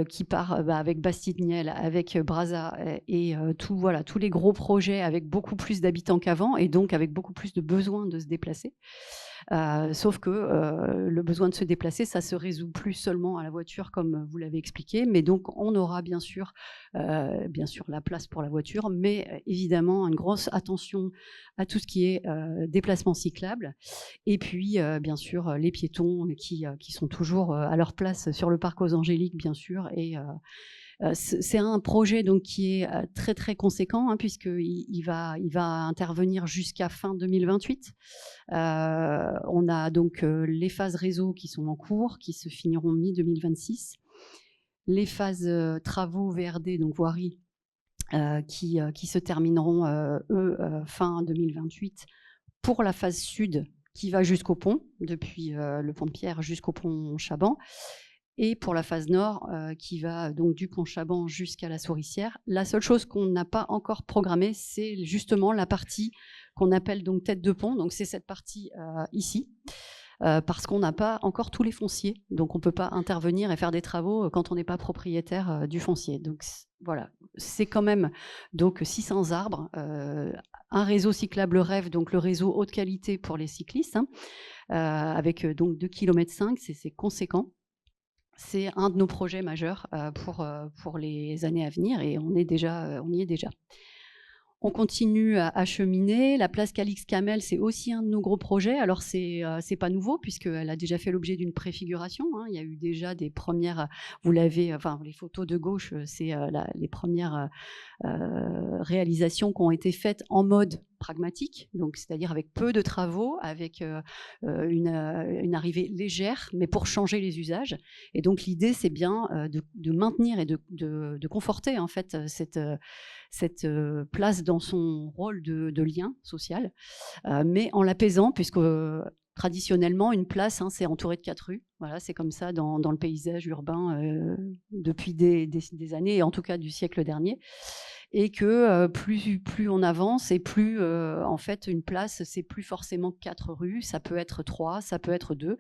qui part avec Bastide-Niel, avec Brazza et tous les gros projets avec beaucoup plus d'habitants qu'avant, et donc avec beaucoup plus de besoin de se déplacer. Sauf que le besoin de se déplacer, ça se résout plus seulement à la voiture, comme vous l'avez expliqué, mais donc on aura bien sûr la place pour la voiture, mais évidemment une grosse attention à tout ce qui est déplacement cyclable, et puis bien sûr les piétons qui sont toujours à leur place sur le parc aux Angéliques, bien sûr, et c'est un projet donc qui est très très conséquent, puisqu'il va intervenir jusqu'à fin 2028. On a donc les phases réseau qui sont en cours, qui se finiront mi-2026. Les phases travaux VRD, donc voirie, qui se termineront fin 2028 pour la phase sud, qui va jusqu'au pont, depuis le pont de Pierre jusqu'au pont Chaban. Et pour la phase nord, qui va donc du pont Chaban jusqu'à la Souricière. La seule chose qu'on n'a pas encore programmée, c'est justement la partie qu'on appelle donc tête de pont. Donc c'est cette partie ici, parce qu'on n'a pas encore tous les fonciers. Donc on ne peut pas intervenir et faire des travaux quand on n'est pas propriétaire du foncier. Donc voilà, c'est quand même donc 600 arbres, un réseau cyclable REV, donc le réseau haute qualité pour les cyclistes, avec donc 2,5 km, c'est conséquent. C'est un de nos projets majeurs pour les années à venir, et on y est déjà. On continue à cheminer. La place Calix-Camel, c'est aussi un de nos gros projets. Alors, c'est pas nouveau, puisqu'elle a déjà fait l'objet d'une préfiguration. Il y a eu déjà des premières... Vous l'avez... les photos de gauche, c'est les premières réalisations qui ont été faites en mode pragmatique, donc c'est-à-dire avec peu de travaux, avec une arrivée légère, mais pour changer les usages. Et donc l'idée, c'est bien de maintenir et de conforter en fait cette place dans son rôle de lien social, mais en l'apaisant, puisque traditionnellement, une place, c'est entouré de 4 rues. Voilà, c'est comme ça dans le paysage urbain depuis des années, et en tout cas du siècle dernier. Et que plus on avance, et plus en fait une place, c'est plus forcément 4 rues, ça peut être 3, ça peut être 2.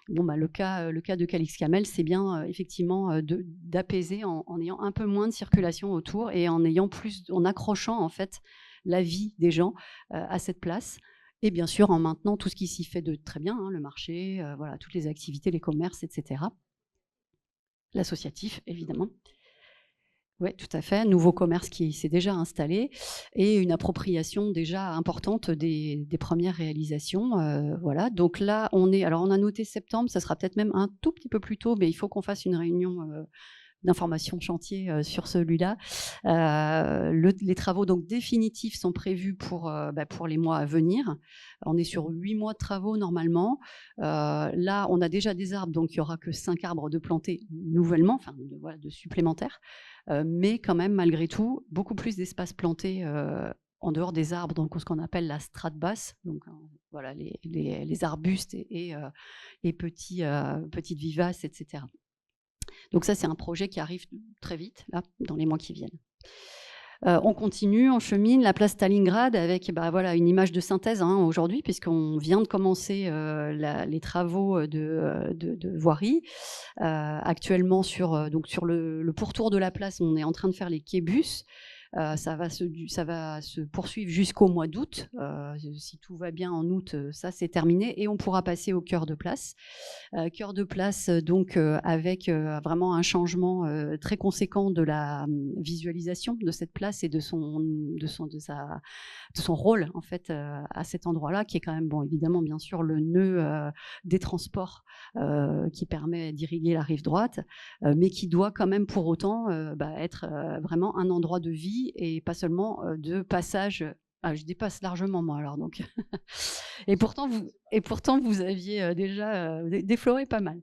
Bon, le cas de Calix-Camel, c'est bien effectivement d'apaiser en ayant un peu moins de circulation autour, et en accrochant en fait la vie des gens à cette place. Et bien sûr en maintenant tout ce qui s'y fait de très bien, le marché, toutes les activités, les commerces, etc. L'associatif, évidemment. Oui, tout à fait. Nouveau commerce qui s'est déjà installé, et une appropriation déjà importante des premières réalisations. Donc là, on a noté septembre, ça sera peut-être même un tout petit peu plus tôt, mais il faut qu'on fasse une réunion d'information chantier sur celui-là. Les travaux donc définitifs sont prévus pour les mois à venir. On est sur 8 mois de travaux normalement. Là, on a déjà des arbres, donc il n'y aura que 5 arbres de plantés nouvellement, enfin de supplémentaires. Mais quand même, malgré tout, beaucoup plus d'espace planté en dehors des arbres, donc ce qu'on appelle la strate basse, donc voilà les arbustes et petites vivaces, etc. Donc ça, c'est un projet qui arrive très vite, là, dans les mois qui viennent. On continue, on chemine, la place Stalingrad avec une image de synthèse aujourd'hui, puisqu'on vient de commencer les travaux de voirie. Actuellement, sur le pourtour de la place, on est en train de faire les quais bus. Ça va se poursuivre jusqu'au mois d'août. Si tout va bien en août, ça c'est terminé et on pourra passer au cœur de place. Cœur de place donc avec vraiment un changement très conséquent de la visualisation de cette place et de son rôle en fait à cet endroit-là, qui est quand même évidemment bien sûr le nœud des transports qui permet d'irriguer la rive droite, mais qui doit quand même pour autant être vraiment un endroit de vie et pas seulement de passage. Je dépasse largement moi alors donc. et pourtant vous aviez déjà défloré pas mal.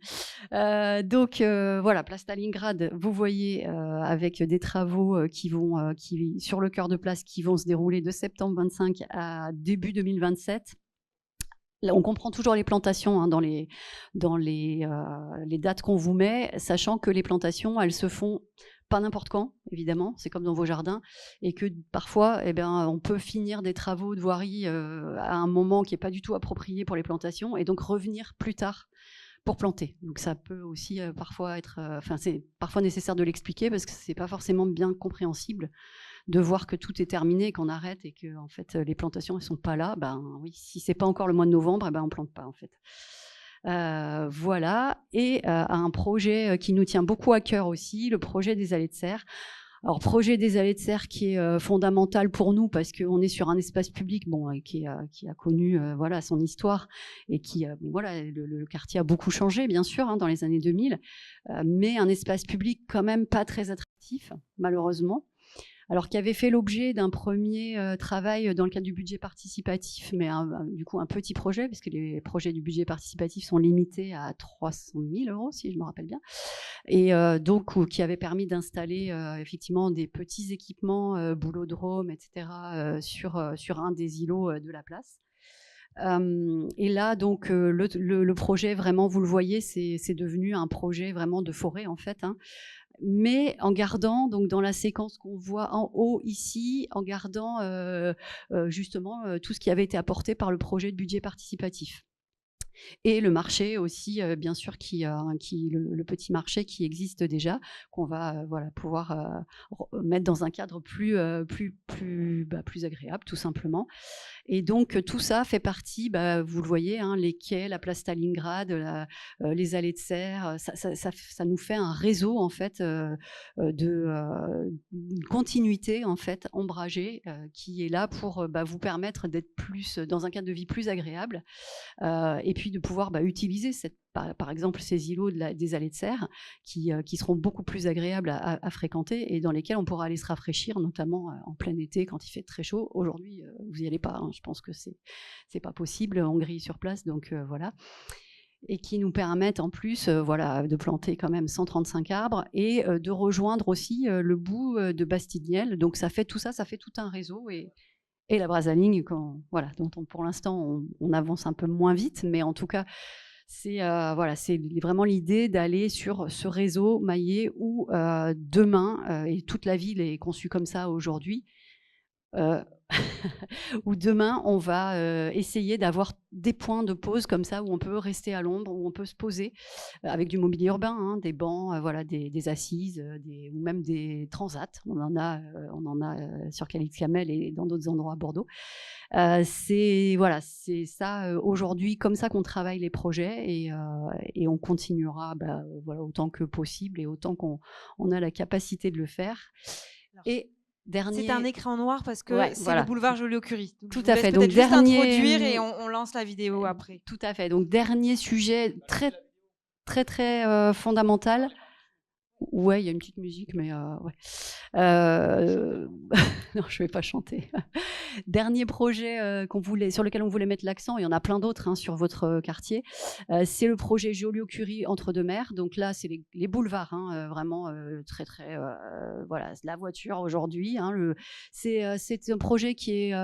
Voilà, place Stalingrad, vous voyez avec des travaux qui sur le cœur de place qui vont se dérouler de septembre 25 à début 2027. Là, on comprend toujours les plantations dans les dates qu'on vous met, sachant que les plantations, elles se font pas n'importe quand, évidemment, c'est comme dans vos jardins, et que parfois, on peut finir des travaux de voirie à un moment qui n'est pas du tout approprié pour les plantations, et donc revenir plus tard pour planter. Donc ça peut aussi parfois être... c'est parfois nécessaire de l'expliquer, parce que c'est pas forcément bien compréhensible de voir que tout est terminé, qu'on arrête, et que en fait, les plantations, elles sont pas là. Oui, si c'est pas encore le mois de novembre, on plante pas, en fait. Voilà, et un projet qui nous tient beaucoup à cœur aussi, le projet des allées de serre. Alors, projet des allées de serre qui est fondamental pour nous parce qu'on est sur un espace public qui a connu son histoire et qui le quartier a beaucoup changé bien sûr dans les années 2000, mais un espace public quand même pas très attractif malheureusement. Alors qui avait fait l'objet d'un premier travail dans le cadre du budget participatif, mais du coup un petit projet, puisque les projets du budget participatif sont limités à 300 000 €, si je me rappelle bien, et donc qui avait permis d'installer effectivement des petits équipements, boulodrome, etc., sur un des îlots de la place. Et là, donc, le projet, vraiment, vous le voyez, c'est devenu un projet vraiment de forêt, en fait, mais en gardant, donc dans la séquence qu'on voit en haut ici, en gardant justement tout ce qui avait été apporté par le projet de budget participatif. Et le marché aussi, bien sûr, le petit marché qui existe déjà, qu'on va pouvoir mettre dans un cadre plus agréable, tout simplement. Et donc, tout ça fait partie, vous le voyez, les quais, la place Stalingrad, les allées de serre, ça nous fait un réseau, en fait, de continuité, en fait, ombragée, qui est là pour vous permettre d'être plus dans un cadre de vie plus agréable, et puis de pouvoir utiliser par exemple ces îlots des allées de serre qui seront beaucoup plus agréables à fréquenter et dans lesquels on pourra aller se rafraîchir, notamment en plein été quand il fait très chaud. Aujourd'hui, vous n'y allez pas, je pense que c'est pas possible, on grille sur place, donc voilà. Et qui nous permettent en plus de planter quand même 135 arbres et de rejoindre aussi le bout de Bastide-Niel. Donc ça fait tout un réseau et la Brasaling, dont pour l'instant on avance un peu moins vite, mais en tout cas c'est vraiment l'idée d'aller sur ce réseau maillé où demain, et toute la ville est conçue comme ça aujourd'hui, où demain on va essayer d'avoir des points de pause comme ça où on peut rester à l'ombre, où on peut se poser avec du mobilier urbain, des bancs, des assises, ou même des transats. On en a sur Calix-Camel et dans d'autres endroits à Bordeaux. C'est ça aujourd'hui, comme ça qu'on travaille les projets et on continuera autant que possible et autant qu'on a la capacité de le faire. Et c'est un écran noir parce que c'est le boulevard Joliot-Curie. Tout à fait. Donc juste introduire et on lance la vidéo après. Tout à fait. Donc dernier sujet très très très fondamental. Ouais, il y a une petite musique, mais ouais. Non, je vais pas chanter. Dernier projet sur lequel on voulait mettre l'accent, il y en a plein d'autres hein, sur votre quartier, c'est le projet Joliot-Curie Entre-deux-Mers. Donc là, c'est les boulevards, hein, vraiment très, très... voilà, la voiture aujourd'hui. Hein, c'est un projet qui est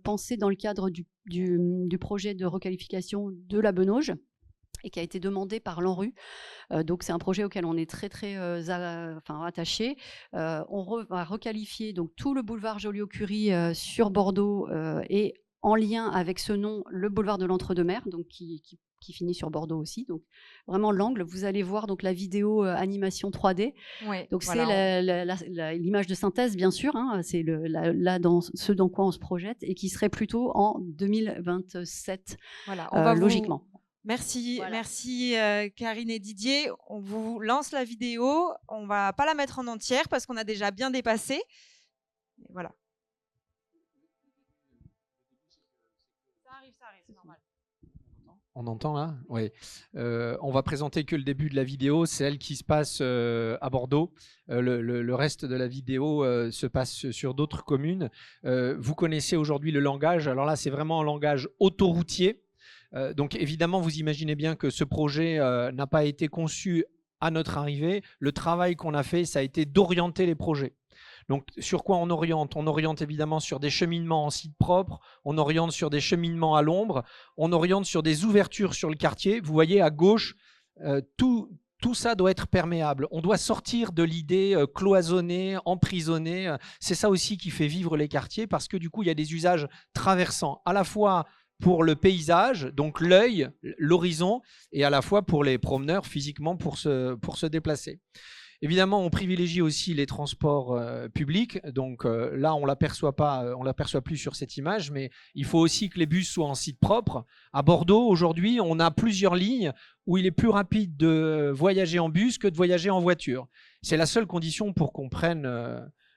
pensé dans le cadre du projet de requalification de la Benauge et qui a été demandé par l'ANRU. Donc c'est un projet auquel on est très très attaché. On va requalifier donc tout le boulevard Joliot-Curie sur Bordeaux et en lien avec ce nom, le boulevard de l'Entre-deux-Mers, donc qui finit sur Bordeaux aussi. Donc vraiment l'angle, vous allez voir donc la vidéo animation 3D. Ouais, donc voilà, c'est l'image de synthèse bien sûr, hein, c'est là dans ce dans quoi on se projette et qui serait plutôt en 2027 voilà, on va logiquement. Merci, Voilà. merci Karine et Didier. On vous lance la vidéo. On va pas la mettre en entière parce qu'on a déjà bien dépassé. Mais voilà. Ça arrive, c'est normal. On entend là? Oui. On va présenter que le début de la vidéo, celle qui se passe à Bordeaux. Le reste de la vidéo se passe sur d'autres communes. Vous connaissez aujourd'hui le langage. Alors là, c'est vraiment un langage autoroutier. Donc évidemment, vous imaginez bien que ce projet n'a pas été conçu à notre arrivée. Le travail qu'on a fait, ça a été d'orienter les projets. Donc sur quoi on oriente? On oriente évidemment sur des cheminements en site propre, on oriente sur des cheminements à l'ombre, on oriente sur des ouvertures sur le quartier. Vous voyez à gauche, tout ça doit être perméable. On doit sortir de l'idée cloisonnée, emprisonnée. C'est ça aussi qui fait vivre les quartiers parce que du coup, il y a des usages traversants à la fois pour le paysage, donc l'œil, l'horizon, et à la fois pour les promeneurs physiquement pour se déplacer. Évidemment, on privilégie aussi les transports publics. Donc là, on l'aperçoit pas, on l'aperçoit plus sur cette image, mais il faut aussi que les bus soient en site propre. À Bordeaux, aujourd'hui, on a plusieurs lignes où il est plus rapide de voyager en bus que de voyager en voiture. C'est la seule condition pour qu'on prenne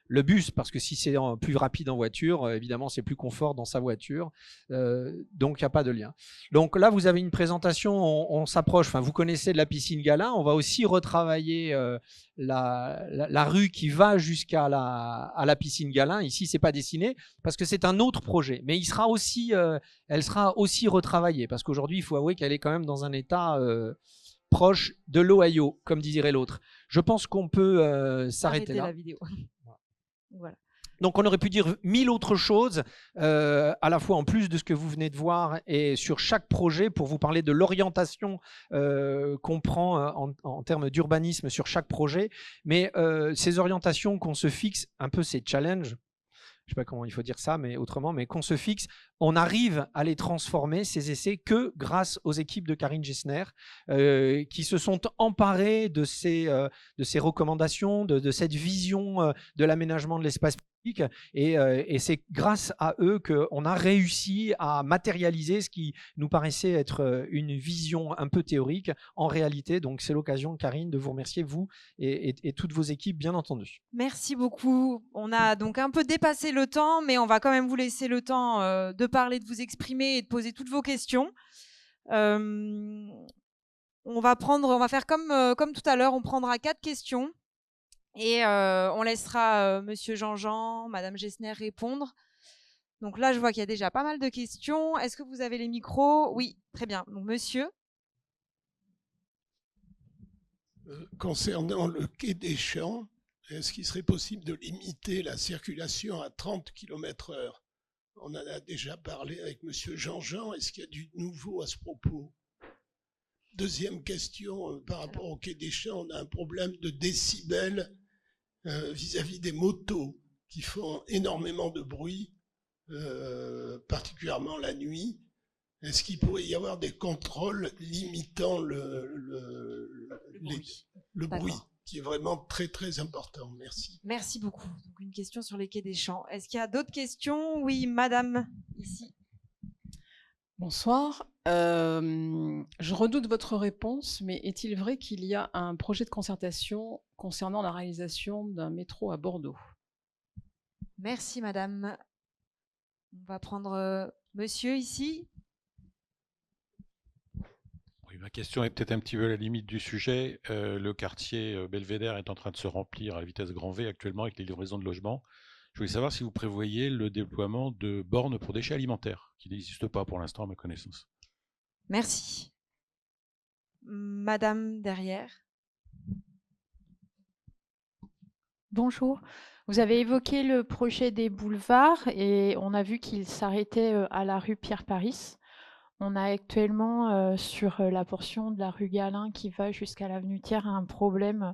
le bus, parce que si c'est plus rapide en voiture, évidemment, c'est plus confort dans sa voiture. Donc, il n'y a pas de lien. Donc là, vous avez une présentation, on s'approche, enfin, vous connaissez de la piscine Galin, on va aussi retravailler la rue qui va jusqu'à la piscine Galin. Ici, c'est pas dessiné, parce que c'est un autre projet, mais elle sera aussi retravaillée, parce qu'aujourd'hui, il faut avouer qu'elle est quand même dans un état proche de l'Ohio, comme dirait l'autre. Je pense qu'on peut s'arrêter là. La vidéo. Voilà. Donc on aurait pu dire 1000 autres choses, à la fois en plus de ce que vous venez de voir et sur chaque projet pour vous parler de l'orientation qu'on prend en termes d'urbanisme sur chaque projet. Mais ces orientations qu'on se fixe, un peu ces challenges, je ne sais pas comment il faut dire ça, mais autrement, mais qu'on se fixe, on arrive à les transformer, ces essais, que grâce aux équipes de Karine Gessner, qui se sont emparées de ces recommandations, de cette vision de l'aménagement de l'espace public. Et c'est grâce à eux qu'on a réussi à matérialiser ce qui nous paraissait être une vision un peu théorique en réalité. Donc c'est l'occasion, Karine, de vous remercier, vous et toutes vos équipes, bien entendu. Merci beaucoup. On a donc un peu dépassé le temps, mais on va quand même vous laisser le temps de parler, de vous exprimer et de poser toutes vos questions. On va faire comme tout à l'heure, on prendra 4 questions. Et on laissera Monsieur Jean-Jean, Madame Gessner répondre. Donc là, je vois qu'il y a déjà pas mal de questions. Est-ce que vous avez les micros? Oui, très bien. Donc monsieur. Concernant le quai des Champs, est-ce qu'il serait possible de limiter la circulation à 30 km/h? On en a déjà parlé avec Monsieur Jean-Jean. Est-ce qu'il y a du nouveau à ce propos? Deuxième question, par rapport au quai des Champs, on a un problème de décibels vis-à-vis des motos qui font énormément de bruit, particulièrement la nuit. Est-ce qu'il pourrait y avoir des contrôles limitant le bruit, qui est vraiment très très important? Merci. Merci beaucoup. Donc, une question sur les quais des Champs. Est-ce qu'il y a d'autres questions? Oui, Madame, ici. Bonsoir. Je redoute votre réponse, mais est-il vrai qu'il y a un projet de concertation concernant la réalisation d'un métro à Bordeaux? Merci, Madame. On va prendre Monsieur ici. Oui, Ma question est peut-être un petit peu à la limite du sujet. Le quartier Belvédère est en train de se remplir à la vitesse grand V actuellement avec les livraisons de logements. Je voulais savoir si vous prévoyez le déploiement de bornes pour déchets alimentaires, qui n'existent pas pour l'instant à ma connaissance. Merci. Madame derrière. Bonjour. Vous avez évoqué le projet des boulevards et on a vu qu'il s'arrêtait à la rue Pierre-Paris. On a actuellement sur la portion de la rue Galin qui va jusqu'à l'avenue Thiers un problème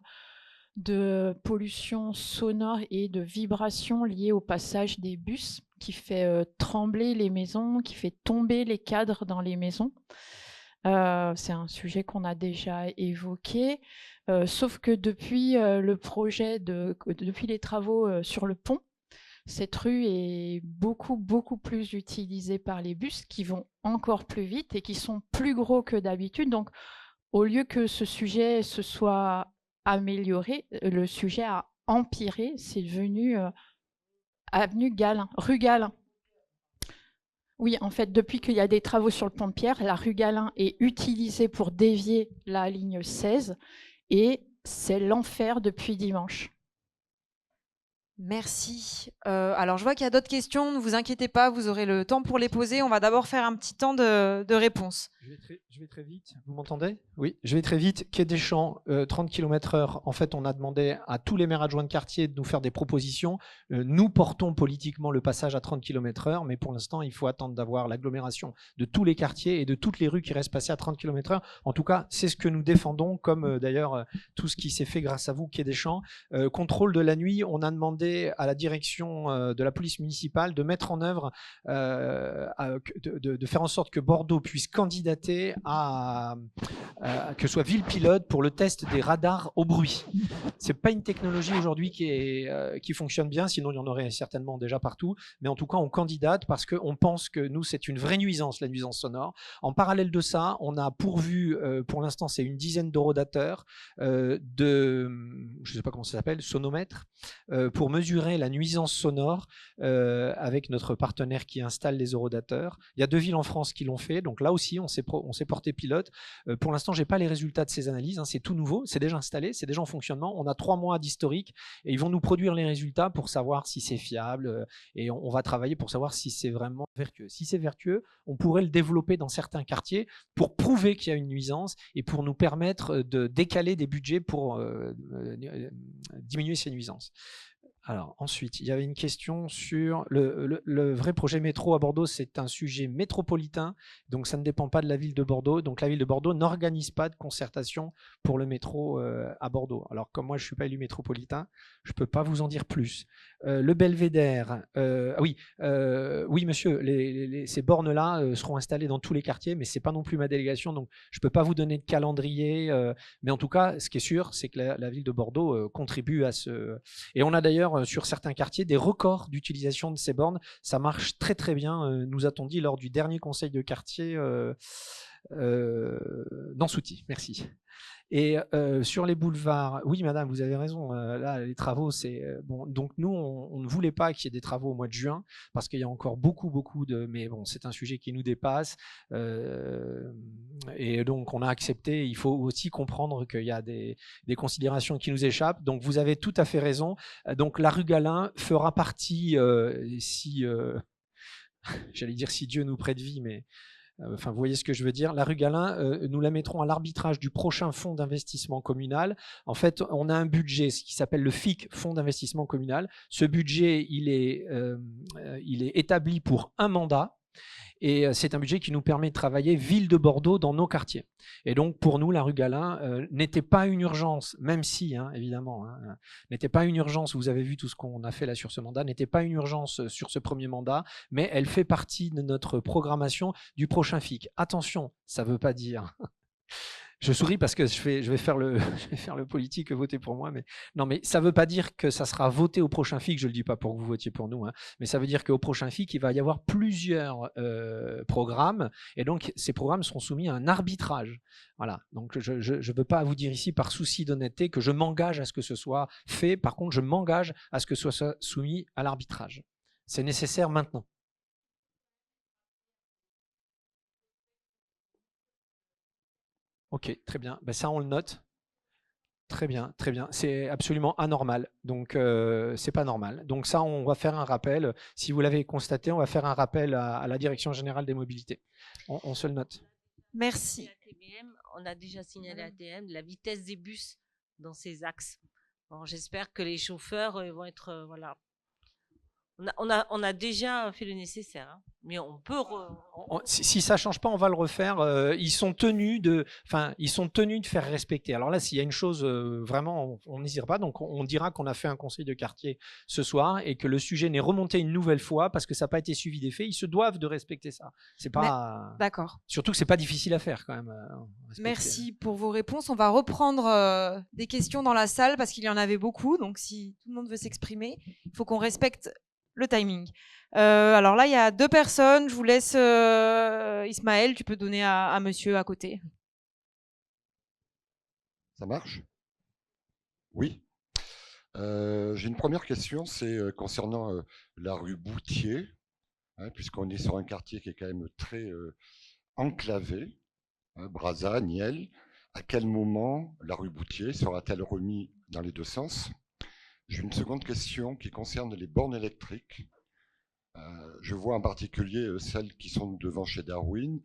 de pollution sonore et de vibration liée au passage des bus qui fait trembler les maisons, qui fait tomber les cadres dans les maisons. C'est un sujet qu'on a déjà évoqué, sauf que depuis depuis les travaux sur le pont, cette rue est beaucoup plus utilisée par les bus qui vont encore plus vite et qui sont plus gros que d'habitude. Donc, au lieu que ce sujet se soit amélioré, le sujet a empiré. C'est devenu avenue Galin, rue Galin. Oui, en fait, depuis qu'il y a des travaux sur le pont de Pierre, la rue Galin est utilisée pour dévier la ligne 16 et c'est l'enfer depuis dimanche. Merci. Alors, je vois qu'il y a d'autres questions. Ne vous inquiétez pas, vous aurez le temps pour les poser. On va d'abord faire un petit temps de réponse. Je vais très vite. Vous m'entendez? Oui, je vais très vite. Quai des Champs, 30 km/h. En fait, on a demandé à tous les maires adjoints de quartier de nous faire des propositions. Nous portons politiquement le passage à 30 km/h, mais pour l'instant, il faut attendre d'avoir l'agglomération de tous les quartiers et de toutes les rues qui restent passées à 30 km/h. En tout cas, c'est ce que nous défendons, comme d'ailleurs tout ce qui s'est fait grâce à vous, Quai des Champs. Contrôle de la nuit, on a demandé à la direction de la police municipale de mettre en œuvre, de faire en sorte que Bordeaux puisse candidater à que soit ville pilote pour le test des radars au bruit. C'est pas une technologie aujourd'hui qui fonctionne bien, sinon il y en aurait certainement déjà partout, mais en tout cas on candidate parce qu'on pense que nous c'est une vraie nuisance, la nuisance sonore. En parallèle de ça, on a pourvu, pour l'instant c'est une dizaine d'horodateurs, je sais pas comment ça s'appelle, sonomètres, pour mesurer la nuisance sonore avec notre partenaire qui installe les horodateurs. Il y a 2 villes en France qui l'ont fait, donc là aussi on s'est porté pilote. Pour l'instant, j'ai pas les résultats de ces analyses, hein, c'est tout nouveau, c'est déjà installé, c'est déjà en fonctionnement. On a 3 mois d'historique et ils vont nous produire les résultats pour savoir si c'est fiable et on va travailler pour savoir si c'est vraiment vertueux. Si c'est vertueux, on pourrait le développer dans certains quartiers pour prouver qu'il y a une nuisance et pour nous permettre de décaler des budgets pour diminuer ces nuisances. Alors ensuite, il y avait une question sur le vrai projet métro à Bordeaux, c'est un sujet métropolitain, donc ça ne dépend pas de la ville de Bordeaux. Donc la ville de Bordeaux n'organise pas de concertation pour le métro à Bordeaux. Alors comme moi je ne suis pas élu métropolitain, je ne peux pas vous en dire plus. Le Belvédère, oui monsieur, ces bornes-là seront installées dans tous les quartiers, mais ce n'est pas non plus ma délégation, donc je ne peux pas vous donner de calendrier. Mais en tout cas, ce qui est sûr, c'est que la ville de Bordeaux contribue à ce... Et on a d'ailleurs sur certains quartiers des records d'utilisation de ces bornes. Ça marche très très bien, nous a-t-on dit lors du dernier conseil de quartier d'Ansouti. Merci. Et sur les boulevards, oui madame, vous avez raison, là les travaux c'est... bon, donc nous on ne voulait pas qu'il y ait des travaux au mois de juin parce qu'il y a encore beaucoup de... Mais bon, c'est un sujet qui nous dépasse et donc on a accepté. Il faut aussi comprendre qu'il y a des considérations qui nous échappent, donc vous avez tout à fait raison. Donc la rue Galin fera partie, si... j'allais dire si Dieu nous prête vie, mais... Enfin, vous voyez ce que je veux dire. La rue Galin, nous la mettrons à l'arbitrage du prochain fonds d'investissement communal. En fait, on a un budget, ce qui s'appelle le FIC, Fonds d'investissement communal. Ce budget, il est établi pour un mandat. Et c'est un budget qui nous permet de travailler ville de Bordeaux dans nos quartiers. Et donc pour nous, la rue Galin n'était pas une urgence, même si, hein, évidemment, hein, n'était pas une urgence, vous avez vu tout ce qu'on a fait là sur ce mandat, n'était pas une urgence sur ce premier mandat, mais elle fait partie de notre programmation du prochain FIC. Attention, ça ne veut pas dire... Je souris parce que je vais faire le politique, voter pour moi, mais non, mais ça ne veut pas dire que ça sera voté au prochain FIC, je ne le dis pas pour que vous votiez pour nous, hein, mais ça veut dire qu'au prochain FIC, il va y avoir plusieurs programmes, et donc ces programmes seront soumis à un arbitrage. Voilà, donc je ne veux pas vous dire ici par souci d'honnêteté que je m'engage à ce que ce soit fait, par contre je m'engage à ce que ce soit soumis à l'arbitrage. C'est nécessaire maintenant. Ok, très bien. Ben, ça, on le note. Très bien, très bien. C'est absolument anormal. Donc, c'est pas normal. Donc ça, on va faire un rappel. Si vous l'avez constaté, on va faire un rappel à la Direction Générale des Mobilités. On se le note. Merci. On a déjà signalé à ATM la vitesse des bus dans ces axes. Bon, j'espère que les chauffeurs vont être... voilà. On a déjà fait le nécessaire, hein, mais on peut... Si ça change pas, on va le refaire. Ils sont tenus de faire respecter. Alors là, s'il y a une chose vraiment, on n'hésitera pas. Donc on dira qu'on a fait un conseil de quartier ce soir et que le sujet n'est remonté une nouvelle fois parce que ça n'a pas été suivi des faits. Ils se doivent de respecter ça. C'est pas. D'accord. Surtout que c'est pas difficile à faire quand même. Merci pour vos réponses. On va reprendre des questions dans la salle parce qu'il y en avait beaucoup. Donc si tout le monde veut s'exprimer, il faut qu'on respecte le timing. Alors là, il y a 2 personnes. Je vous laisse, Ismaël, tu peux donner à monsieur à côté. Ça marche? Oui. J'ai une première question, c'est concernant la rue Boutier, hein, puisqu'on est sur un quartier qui est quand même très enclavé, hein, Brazza, Niel. À quel moment la rue Boutier sera-t-elle remise dans les 2 sens? J'ai une seconde question qui concerne les bornes électriques. Je vois en particulier celles qui sont devant chez Darwin,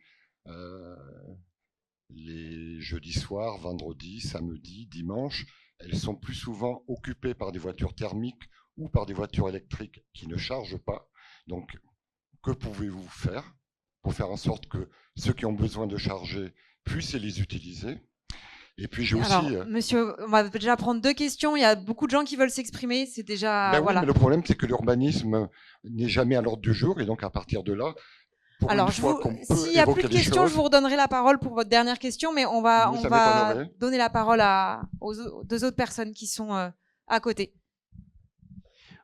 les jeudis soirs, vendredis, samedis, dimanches. Elles sont plus souvent occupées par des voitures thermiques ou par des voitures électriques qui ne chargent pas. Donc, que pouvez-vous faire pour faire en sorte que ceux qui ont besoin de charger puissent les utiliser? Et puis j'ai aussi. Alors, monsieur, on va déjà prendre 2 questions. Il y a beaucoup de gens qui veulent s'exprimer. C'est déjà. Ben voilà. oui, mais le problème, c'est que l'urbanisme n'est jamais à l'ordre du jour. Et donc, à partir de là, pour alors, une fois qu'on peut s'il n'y a plus de évoquer des questions, choses, je vous redonnerai la parole pour votre dernière question. Mais on va donner la parole aux 2 autres personnes qui sont à côté.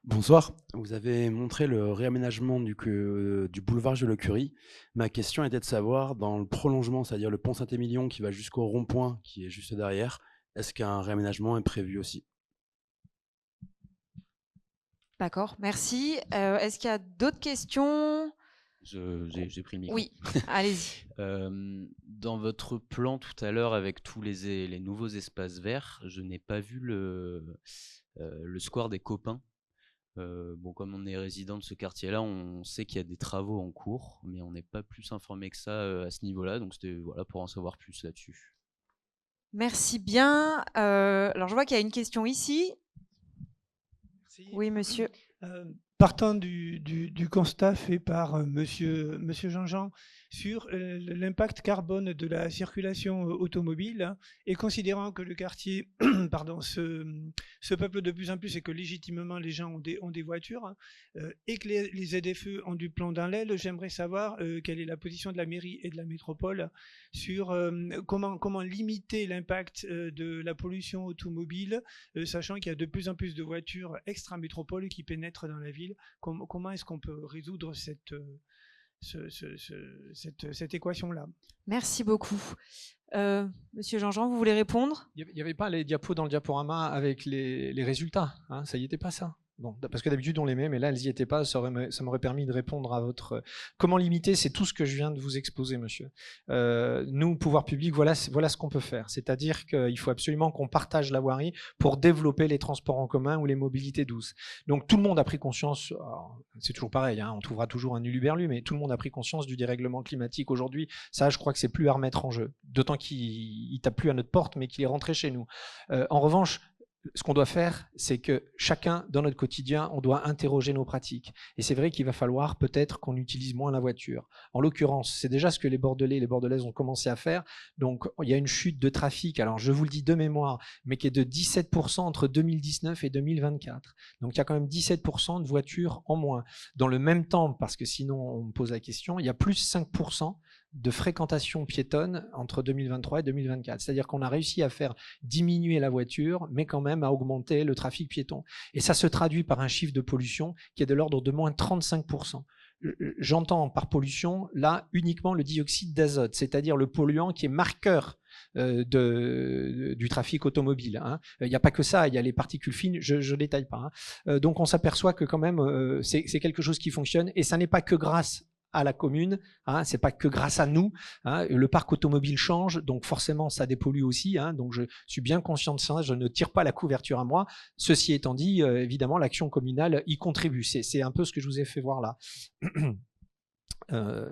Bonsoir. Vous avez montré le réaménagement du boulevard Jules-Curie. Ma question était de savoir, dans le prolongement, c'est-à-dire le pont Saint-Émilion qui va jusqu'au rond-point qui est juste derrière, est-ce qu'un réaménagement est prévu aussi? D'accord, merci. Est-ce qu'il y a d'autres questions? J'ai pris le micro. Oui, allez-y. Dans votre plan tout à l'heure avec tous les nouveaux espaces verts, je n'ai pas vu le square des Copains. Bon, comme on est résident de ce quartier-là, on sait qu'il y a des travaux en cours, mais on n'est pas plus informé que ça à ce niveau-là. Donc c'était voilà, pour en savoir plus là-dessus. Merci bien. Alors je vois qu'il y a une question ici. Merci. Oui, monsieur. Partant du constat fait par monsieur Jean-Jean sur l'impact carbone de la circulation automobile, et considérant que le quartier se peuple de plus en plus et que légitimement les gens ont des voitures, et que les ZFE ont du plomb dans l'aile, j'aimerais savoir quelle est la position de la mairie et de la métropole sur comment limiter l'impact de la pollution automobile, sachant qu'il y a de plus en plus de voitures extra-métropole qui pénètrent dans la ville. Comment est-ce qu'on peut résoudre cette équation-là? Merci beaucoup. Monsieur Jean-Jean, vous voulez répondre? Il n'y avait pas les diapos dans le diaporama avec les résultats, hein, ça y était pas ça. Bon, parce que d'habitude on les met, mais là elles n'y étaient pas, ça m'aurait permis de répondre à votre... Comment limiter, c'est tout ce que je viens de vous exposer, monsieur. Nous, pouvoir public, voilà ce qu'on peut faire. C'est-à-dire qu'il faut absolument qu'on partage la voirie pour développer les transports en commun ou les mobilités douces. Donc tout le monde a pris conscience, c'est toujours pareil, hein, on trouvera toujours un uluberlu, mais tout le monde a pris conscience du dérèglement climatique aujourd'hui. Ça, je crois que c'est plus à remettre en jeu. D'autant qu'il tape plus à notre porte, mais qu'il est rentré chez nous. En revanche, ce qu'on doit faire, c'est que chacun, dans notre quotidien, on doit interroger nos pratiques. Et c'est vrai qu'il va falloir peut-être qu'on utilise moins la voiture. En l'occurrence, c'est déjà ce que les Bordelais et les Bordelaises ont commencé à faire. Donc, il y a une chute de trafic, alors je vous le dis de mémoire, mais qui est de 17% entre 2019 et 2024. Donc, il y a quand même 17% de voitures en moins. Dans le même temps, parce que sinon on me pose la question, il y a plus 5% de fréquentation piétonne entre 2023 et 2024. C'est-à-dire qu'on a réussi à faire diminuer la voiture, mais quand même à augmenter le trafic piéton. Et ça se traduit par un chiffre de pollution qui est de l'ordre de moins 35%. J'entends par pollution, là, uniquement le dioxyde d'azote, c'est-à-dire le polluant qui est marqueur du trafic automobile. Hein. Il n'y a pas que ça, il y a les particules fines, je ne détaille pas. Hein. Donc on s'aperçoit que quand même, c'est quelque chose qui fonctionne, et ça n'est pas que grâce à la commune, hein, c'est pas que grâce à nous, hein, le parc automobile change, donc forcément ça dépollue aussi, hein, donc je suis bien conscient de ça, je ne tire pas la couverture à moi. Ceci étant dit, évidemment l'action communale y contribue, c'est un peu ce que je vous ai fait voir là.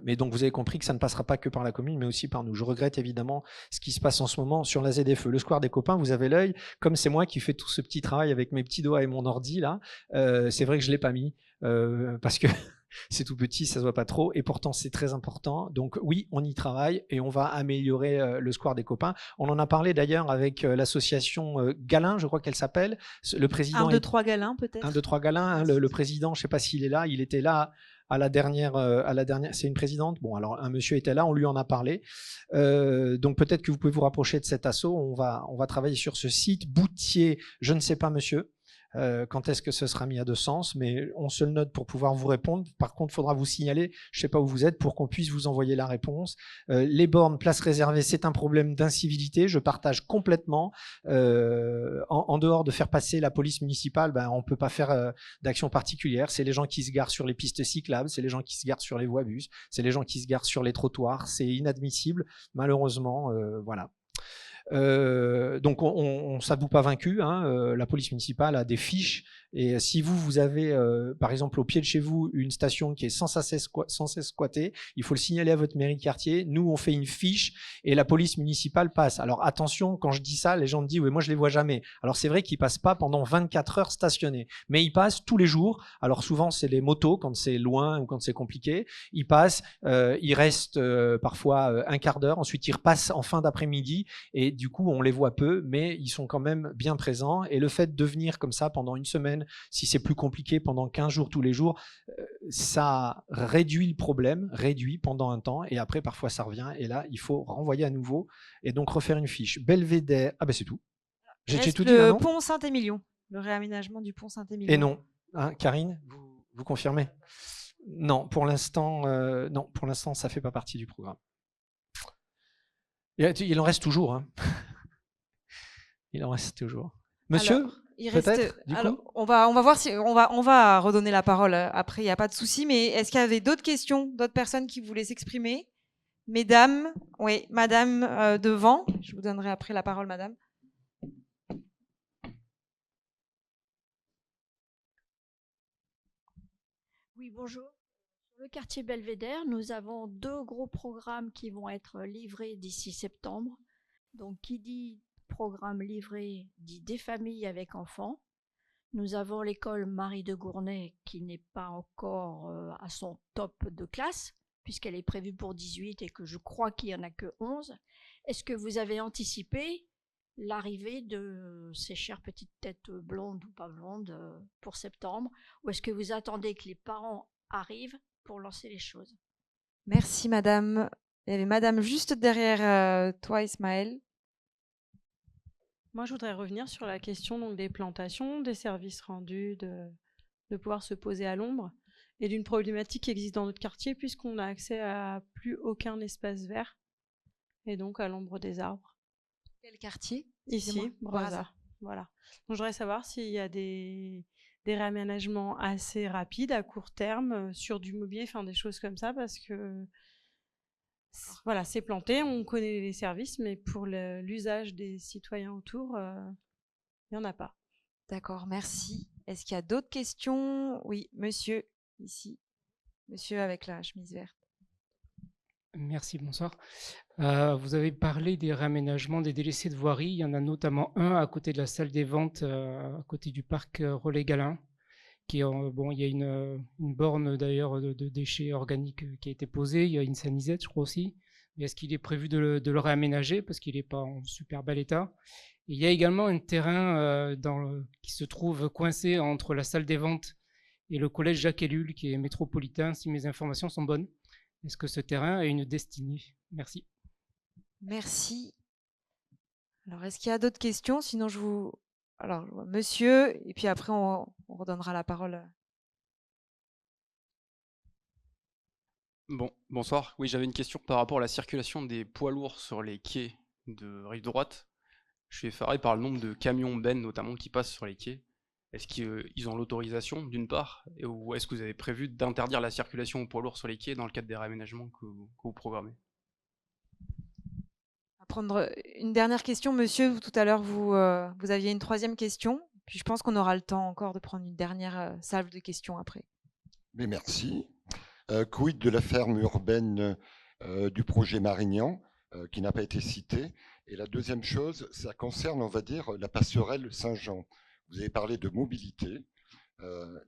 Mais donc vous avez compris que ça ne passera pas que par la commune, mais aussi par nous. Je regrette évidemment ce qui se passe en ce moment sur la ZFE. Le square des copains, vous avez l'œil, comme c'est moi qui fais tout ce petit travail avec mes petits doigts et mon ordi là, c'est vrai que je l'ai pas mis, parce que c'est tout petit, ça se voit pas trop, et pourtant c'est très important. Donc oui, on y travaille et on va améliorer le square des copains. On en a parlé d'ailleurs avec l'association Galin, je crois qu'elle s'appelle. Le président 1, 2, 3 Galin peut-être. 1, 2, 3 Galin, hein, le président, je sais pas s'il est là, il était là à la dernière, c'est une présidente. Bon, alors un monsieur était là, on lui en a parlé. Donc peut-être que vous pouvez vous rapprocher de cet asso. On va travailler sur ce site. Boutier, je ne sais pas, monsieur. Quand est-ce que ce sera mis à de sens, mais on se le note pour pouvoir vous répondre. Par contre, il faudra vous signaler, je ne sais pas où vous êtes, pour qu'on puisse vous envoyer la réponse. Les bornes, places réservées, c'est un problème d'incivilité, je partage complètement. En dehors de faire passer la police municipale, on ne peut pas faire d'action particulière. C'est les gens qui se garent sur les pistes cyclables, c'est les gens qui se garent sur les voies bus, c'est les gens qui se garent sur les trottoirs. C'est inadmissible, malheureusement, voilà. Donc on ne s'avoue pas vaincu, hein, la police municipale a des fiches, et si vous avez par exemple au pied de chez vous une station qui est sans cesse squattée, il faut le signaler à votre mairie de quartier. Nous on fait une fiche et la police municipale passe. Alors attention, quand je dis ça, les gens me disent oui, moi je les vois jamais. Alors c'est vrai qu'ils passent pas pendant 24 heures stationnés, mais ils passent tous les jours. Alors souvent c'est les motos quand c'est loin ou quand c'est compliqué, ils passent, ils restent parfois un quart d'heure, ensuite ils repassent en fin d'après-midi, et du coup on les voit peu, mais ils sont quand même bien présents. Et le fait de venir comme ça pendant une semaine, si c'est plus compliqué pendant 15 jours tous les jours, ça réduit le problème, réduit pendant un temps, et après parfois ça revient, et là il faut renvoyer à nouveau et donc refaire une fiche. Belvédère, ah ben c'est tout. J'ai tout dit là, Le non pont Saint-Émilion, le réaménagement du pont Saint-Émilion. Et non, hein, Karine, vous confirmez? Non, pour l'instant, non, pour l'instant ça fait pas partie du programme. Il en reste toujours, hein. Il en reste toujours. Monsieur, Alors, il reste, peut-être, du coup on va voir si on va redonner la parole après, il n'y a pas de souci, mais est-ce qu'il y avait d'autres questions, d'autres personnes qui voulaient s'exprimer? Mesdames, oui, madame devant, je vous donnerai après la parole, madame. Oui, bonjour. Sur le quartier Belvédère, nous avons 2 gros programmes qui vont être livrés d'ici septembre. Donc, qui dit programme livré dit des familles avec enfants. Nous avons l'école Marie de Gournay qui n'est pas encore à son top de classe, puisqu'elle est prévue pour 18 et que je crois qu'il n'y en a que 11. Est-ce que vous avez anticipé l'arrivée de ces chères petites têtes blondes ou pas blondes pour septembre, ou est-ce que vous attendez que les parents arrivent pour lancer les choses? Merci madame. Il y avait madame juste derrière toi, Ismaël. Moi, je voudrais revenir sur la question donc, des plantations, des services rendus, de pouvoir se poser à l'ombre, et d'une problématique qui existe dans notre quartier, puisqu'on n'a accès à plus aucun espace vert, et donc à l'ombre des arbres. Quel quartier? Ici, Brazza. Voilà. Donc, je voudrais savoir s'il y a des réaménagements assez rapides, à court terme, sur du mobilier, enfin des choses comme ça, parce que voilà, c'est planté, on connaît les services, mais pour l'usage des citoyens autour, il n'y en a pas. D'accord, merci. Est-ce qu'il y a d'autres questions? Oui, monsieur, ici. Monsieur avec la chemise verte. Merci, bonsoir. Vous avez parlé des réaménagements des délaissés de voirie. Il y en a notamment un à côté de la salle des ventes, à côté du parc Relais Galin. Bon, il y a une borne d'ailleurs de déchets organiques qui a été posée. Il y a une sanisette, je crois aussi. Mais est-ce qu'il est prévu de le réaménager parce qu'il n'est pas en super bel état? Et il y a également un terrain qui se trouve coincé entre la salle des ventes et le collège Jacques Ellul, qui est métropolitain, si mes informations sont bonnes. Est-ce que ce terrain a une destinée? Merci. Merci. Alors, est-ce qu'il y a d'autres questions? Sinon, alors, je vois monsieur, et puis après, on redonnera la parole. Bonsoir. Oui, j'avais une question par rapport à la circulation des poids lourds sur les quais de rive droite. Je suis effaré par le nombre de camions bennes, notamment, qui passent sur les quais. Est-ce qu'ils ont l'autorisation, d'une part, ou est-ce que vous avez prévu d'interdire la circulation aux poids lourds sur les quais dans le cadre des réaménagements que vous programmez? On va prendre une dernière question, monsieur. Tout à l'heure, vous aviez une troisième question. Puis je pense qu'on aura le temps encore de prendre une dernière salve de questions après. Mais merci. Quid de la ferme urbaine du projet Marignan, qui n'a pas été cité? Et la deuxième chose, ça concerne, on va dire, la passerelle Saint-Jean. Vous avez parlé de mobilité.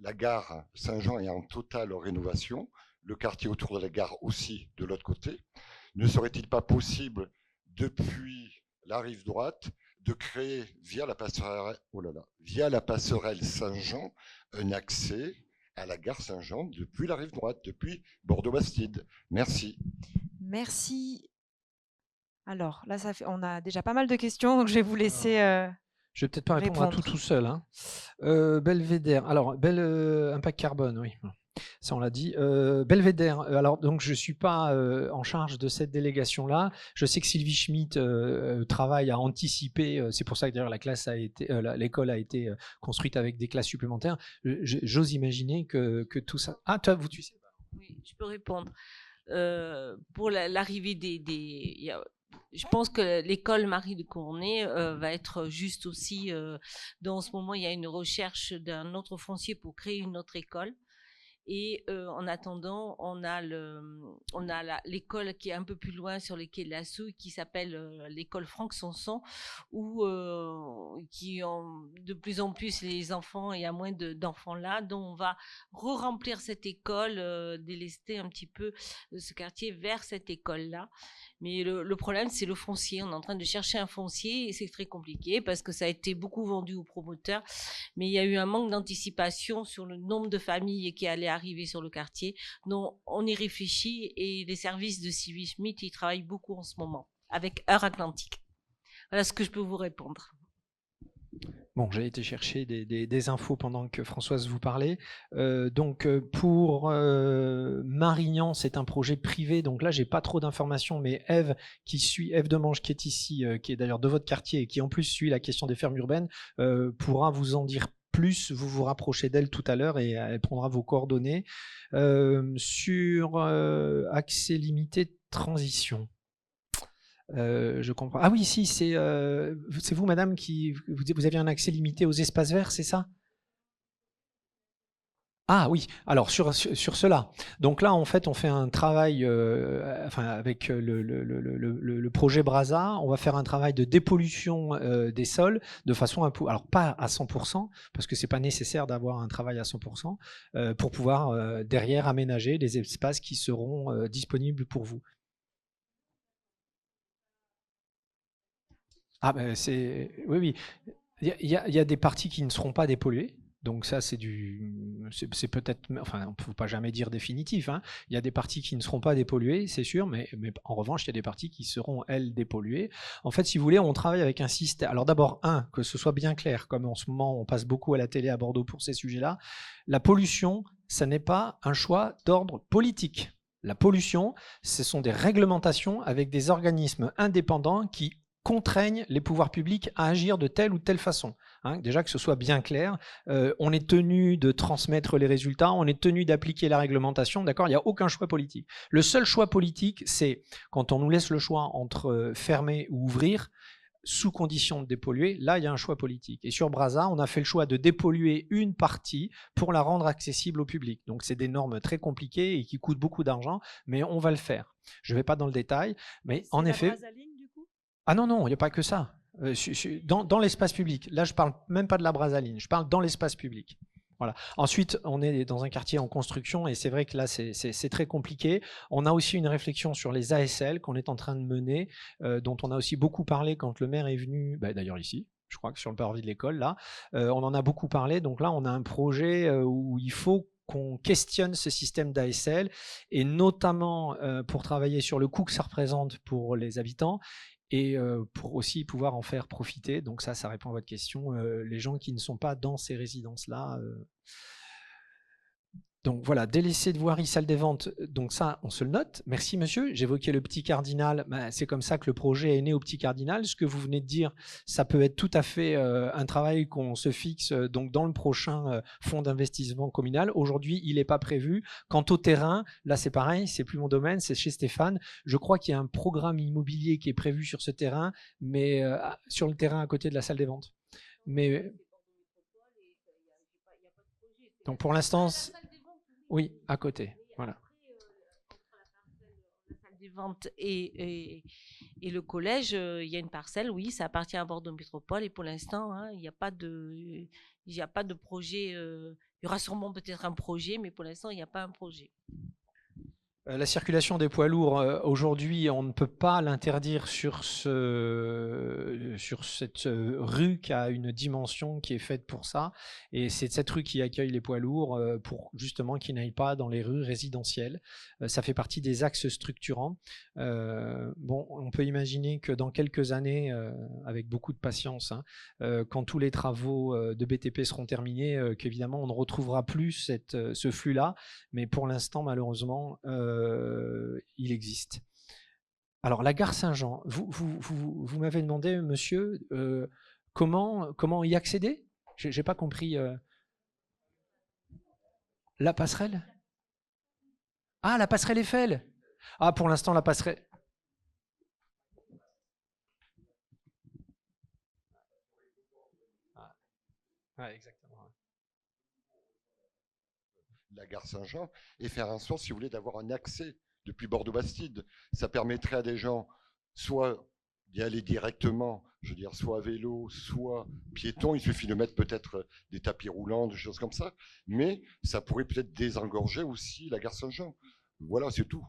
La gare Saint-Jean est en totale rénovation. Le quartier autour de la gare aussi, de l'autre côté. Ne serait-il pas possible, depuis la rive droite, de créer via la passerelle Saint-Jean un accès à la gare Saint-Jean depuis la rive droite, depuis Bordeaux-Bastide? Merci. Merci. Alors, là, on a déjà pas mal de questions, donc je vais vous laisser je vais peut-être pas répondre à tout seul. Hein. Belvédère. Alors, impact carbone, oui. Ça, on l'a dit. Belvédère. Alors, donc, je suis pas en charge de cette délégation-là. Je sais que Sylvie Schmitt travaille à anticiper. C'est pour ça que d'ailleurs l'école a été construite avec des classes supplémentaires. J'ose imaginer que tout ça. Ah, toi, tu sais. Oui, je peux répondre. Pour l'arrivée je pense que l'école Marie de Cournay va être juste aussi. En ce moment, il y a une recherche d'un autre foncier pour créer une autre école. Et en attendant, on a l'école qui est un peu plus loin sur les quais de la Souille, qui s'appelle l'école Franck Sanson, où qui ont de plus en plus les enfants, il y a moins d'enfants là, donc on va re-remplir cette école, délester un petit peu ce quartier vers cette école-là. Mais le problème, c'est le foncier. On est en train de chercher un foncier et c'est très compliqué parce que ça a été beaucoup vendu aux promoteurs. Mais il y a eu un manque d'anticipation sur le nombre de familles qui allaient arriver sur le quartier. Donc, on y réfléchit et les services de Sylvie Schmitt, ils travaillent beaucoup en ce moment avec Heure Atlantique. Voilà ce que je peux vous répondre. Bon, j'ai été chercher des infos pendant que Françoise vous parlait. Donc pour Marignan, c'est un projet privé. Donc là, j'ai pas trop d'informations, mais Ève Demange, qui est ici, qui est d'ailleurs de votre quartier et qui en plus suit la question des fermes urbaines, pourra vous en dire plus. Vous vous rapprochez d'elle tout à l'heure et elle prendra vos coordonnées. Sur accès limité de transition. Je comprends. Ah oui, si, c'est vous, madame, vous aviez un accès limité aux espaces verts, c'est ça? Ah oui, alors sur cela. Donc là, en fait, on fait un travail avec le projet Brasa, on va faire un travail de dépollution des sols de façon alors pas à 100%, parce que c'est pas nécessaire d'avoir un travail à 100%, pour pouvoir derrière aménager les espaces qui seront disponibles pour vous. Ah ben oui. Il y a des parties qui ne seront pas dépolluées. Donc ça, c'est peut-être, enfin, on ne peut pas jamais dire définitif. Hein. Il y a des parties qui ne seront pas dépolluées, c'est sûr, mais en revanche, il y a des parties qui seront, elles, dépolluées. En fait, si vous voulez, on travaille avec un système. Alors d'abord, que ce soit bien clair, comme en ce moment, on passe beaucoup à la télé à Bordeaux pour ces sujets-là, la pollution, ça n'est pas un choix d'ordre politique. La pollution, ce sont des réglementations avec des organismes indépendants qui contraignent les pouvoirs publics à agir de telle ou telle façon. Hein, déjà que ce soit bien clair, on est tenu de transmettre les résultats, on est tenu d'appliquer la réglementation, d'accord? Il n'y a aucun choix politique. Le seul choix politique, c'est quand on nous laisse le choix entre fermer ou ouvrir, sous condition de dépolluer, là il y a un choix politique. Et sur Brasa, on a fait le choix de dépolluer une partie pour la rendre accessible au public. Donc c'est des normes très compliquées et qui coûtent beaucoup d'argent, mais on va le faire. Je ne vais pas dans le détail, mais en effet... Ah non, il n'y a pas que ça. Dans l'espace public. Là, je ne parle même pas de la Brasaline, je parle dans l'espace public. Voilà. Ensuite, on est dans un quartier en construction et c'est vrai que là, c'est très compliqué. On a aussi une réflexion sur les ASL qu'on est en train de mener, dont on a aussi beaucoup parlé quand le maire est venu, d'ailleurs ici, je crois que sur le parvis de l'école, là, on en a beaucoup parlé. Donc là, on a un projet où il faut qu'on questionne ce système d'ASL et notamment pour travailler sur le coût que ça représente pour les habitants et pour aussi pouvoir en faire profiter. Donc ça répond à votre question. Les gens qui ne sont pas dans ces résidences-là, Donc voilà, délaissé de voirie, salle des ventes, donc ça, on se le note. Merci monsieur, j'évoquais le petit cardinal, c'est comme ça que le projet est né au petit cardinal. Ce que vous venez de dire, ça peut être tout à fait un travail qu'on se fixe donc dans le prochain fonds d'investissement communal. Aujourd'hui, il n'est pas prévu. Quant au terrain, là c'est pareil, c'est plus mon domaine, c'est chez Stéphane. Je crois qu'il y a un programme immobilier qui est prévu sur ce terrain, mais sur le terrain à côté de la salle des ventes. Mais donc pour l'instant, oui, à côté, voilà. La salle des ventes et le collège, il y a une parcelle, oui, ça appartient à Bordeaux Métropole et pour l'instant, hein, il n'y a pas de projet. Il y aura sûrement peut-être un projet, mais pour l'instant, il n'y a pas un projet. La circulation des poids lourds, aujourd'hui, on ne peut pas l'interdire sur cette rue qui a une dimension qui est faite pour ça. Et c'est cette rue qui accueille les poids lourds pour justement qu'ils n'aillent pas dans les rues résidentielles. Ça fait partie des axes structurants. Bon, on peut imaginer que dans quelques années, avec beaucoup de patience, hein, quand tous les travaux de BTP seront terminés, qu'évidemment on ne retrouvera plus ce flux-là. Mais pour l'instant, malheureusement, il existe. Alors la gare Saint-Jean, vous m'avez demandé, monsieur, comment y accéder? J'ai pas compris. La passerelle? Ah, la passerelle Eiffel. Ah, pour l'instant, la passerelle. Ah, exactement. La gare Saint-Jean et faire en sorte, si vous voulez, d'avoir un accès depuis Bordeaux-Bastide. Ça permettrait à des gens soit d'y aller directement, je veux dire, soit à vélo, soit piéton. Il suffit de mettre peut-être des tapis roulants, des choses comme ça. Mais ça pourrait peut-être désengorger aussi la gare Saint-Jean. Voilà, c'est tout.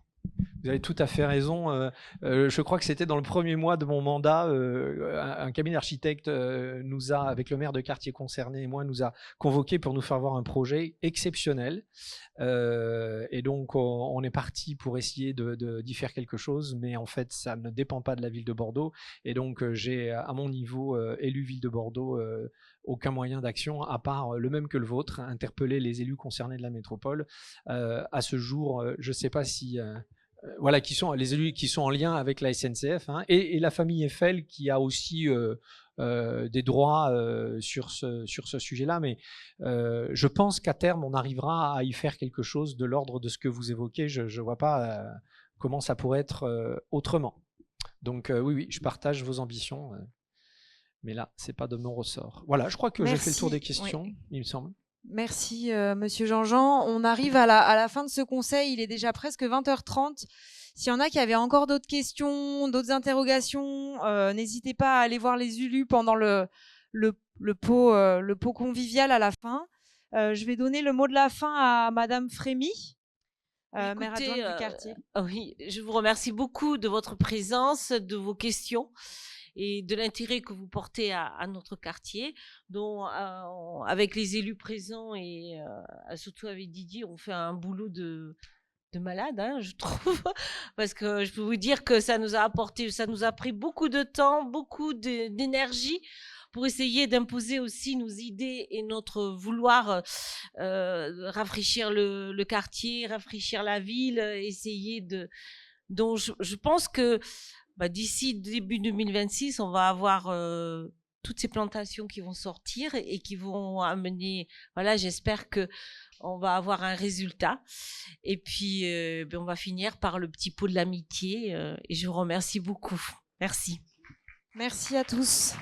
Vous avez tout à fait raison. Je crois que c'était dans le premier mois de mon mandat, un cabinet d'architectes nous a, avec le maire de quartier concerné et moi, nous a convoqués pour nous faire voir un projet exceptionnel. Et donc, on est parti pour essayer d'y faire quelque chose, mais en fait, ça ne dépend pas de la ville de Bordeaux. Et donc, j'ai, à mon niveau, élu ville de Bordeaux, aucun moyen d'action, à part le même que le vôtre, interpeller les élus concernés de la métropole. À ce jour, je ne sais pas si... voilà, qui sont les élus qui sont en lien avec la SNCF, hein, et la famille Eiffel qui a aussi des droits sur ce sujet-là, mais je pense qu'à terme on arrivera à y faire quelque chose de l'ordre de ce que vous évoquez. Je ne vois pas comment ça pourrait être autrement. Donc oui, je partage vos ambitions, mais là c'est pas de mon ressort. Voilà, je crois que j'ai fait le tour des questions, oui. Il me semble. Merci, Monsieur Jean-Jean. On arrive à la fin de ce conseil. Il est déjà presque 20h30. S'il y en a qui avaient encore d'autres questions, d'autres interrogations, n'hésitez pas à aller voir les élus pendant le pot convivial à la fin. Je vais donner le mot de la fin à Madame Frémy, maire adjointe du quartier. Oui, je vous remercie beaucoup de votre présence, de vos questions et de l'intérêt que vous portez à notre quartier, dont avec les élus présents et surtout avec Didier, on fait un boulot de malade, hein, je trouve, parce que je peux vous dire que ça nous a pris beaucoup de temps, beaucoup d'énergie pour essayer d'imposer aussi nos idées et notre vouloir rafraîchir le quartier, rafraîchir la ville, essayer de... Donc je pense que d'ici début 2026, on va avoir toutes ces plantations qui vont sortir et qui vont amener, voilà, j'espère que on va avoir un résultat. Et puis, on va finir par le petit pot de l'amitié. Et je vous remercie beaucoup. Merci. Merci à tous.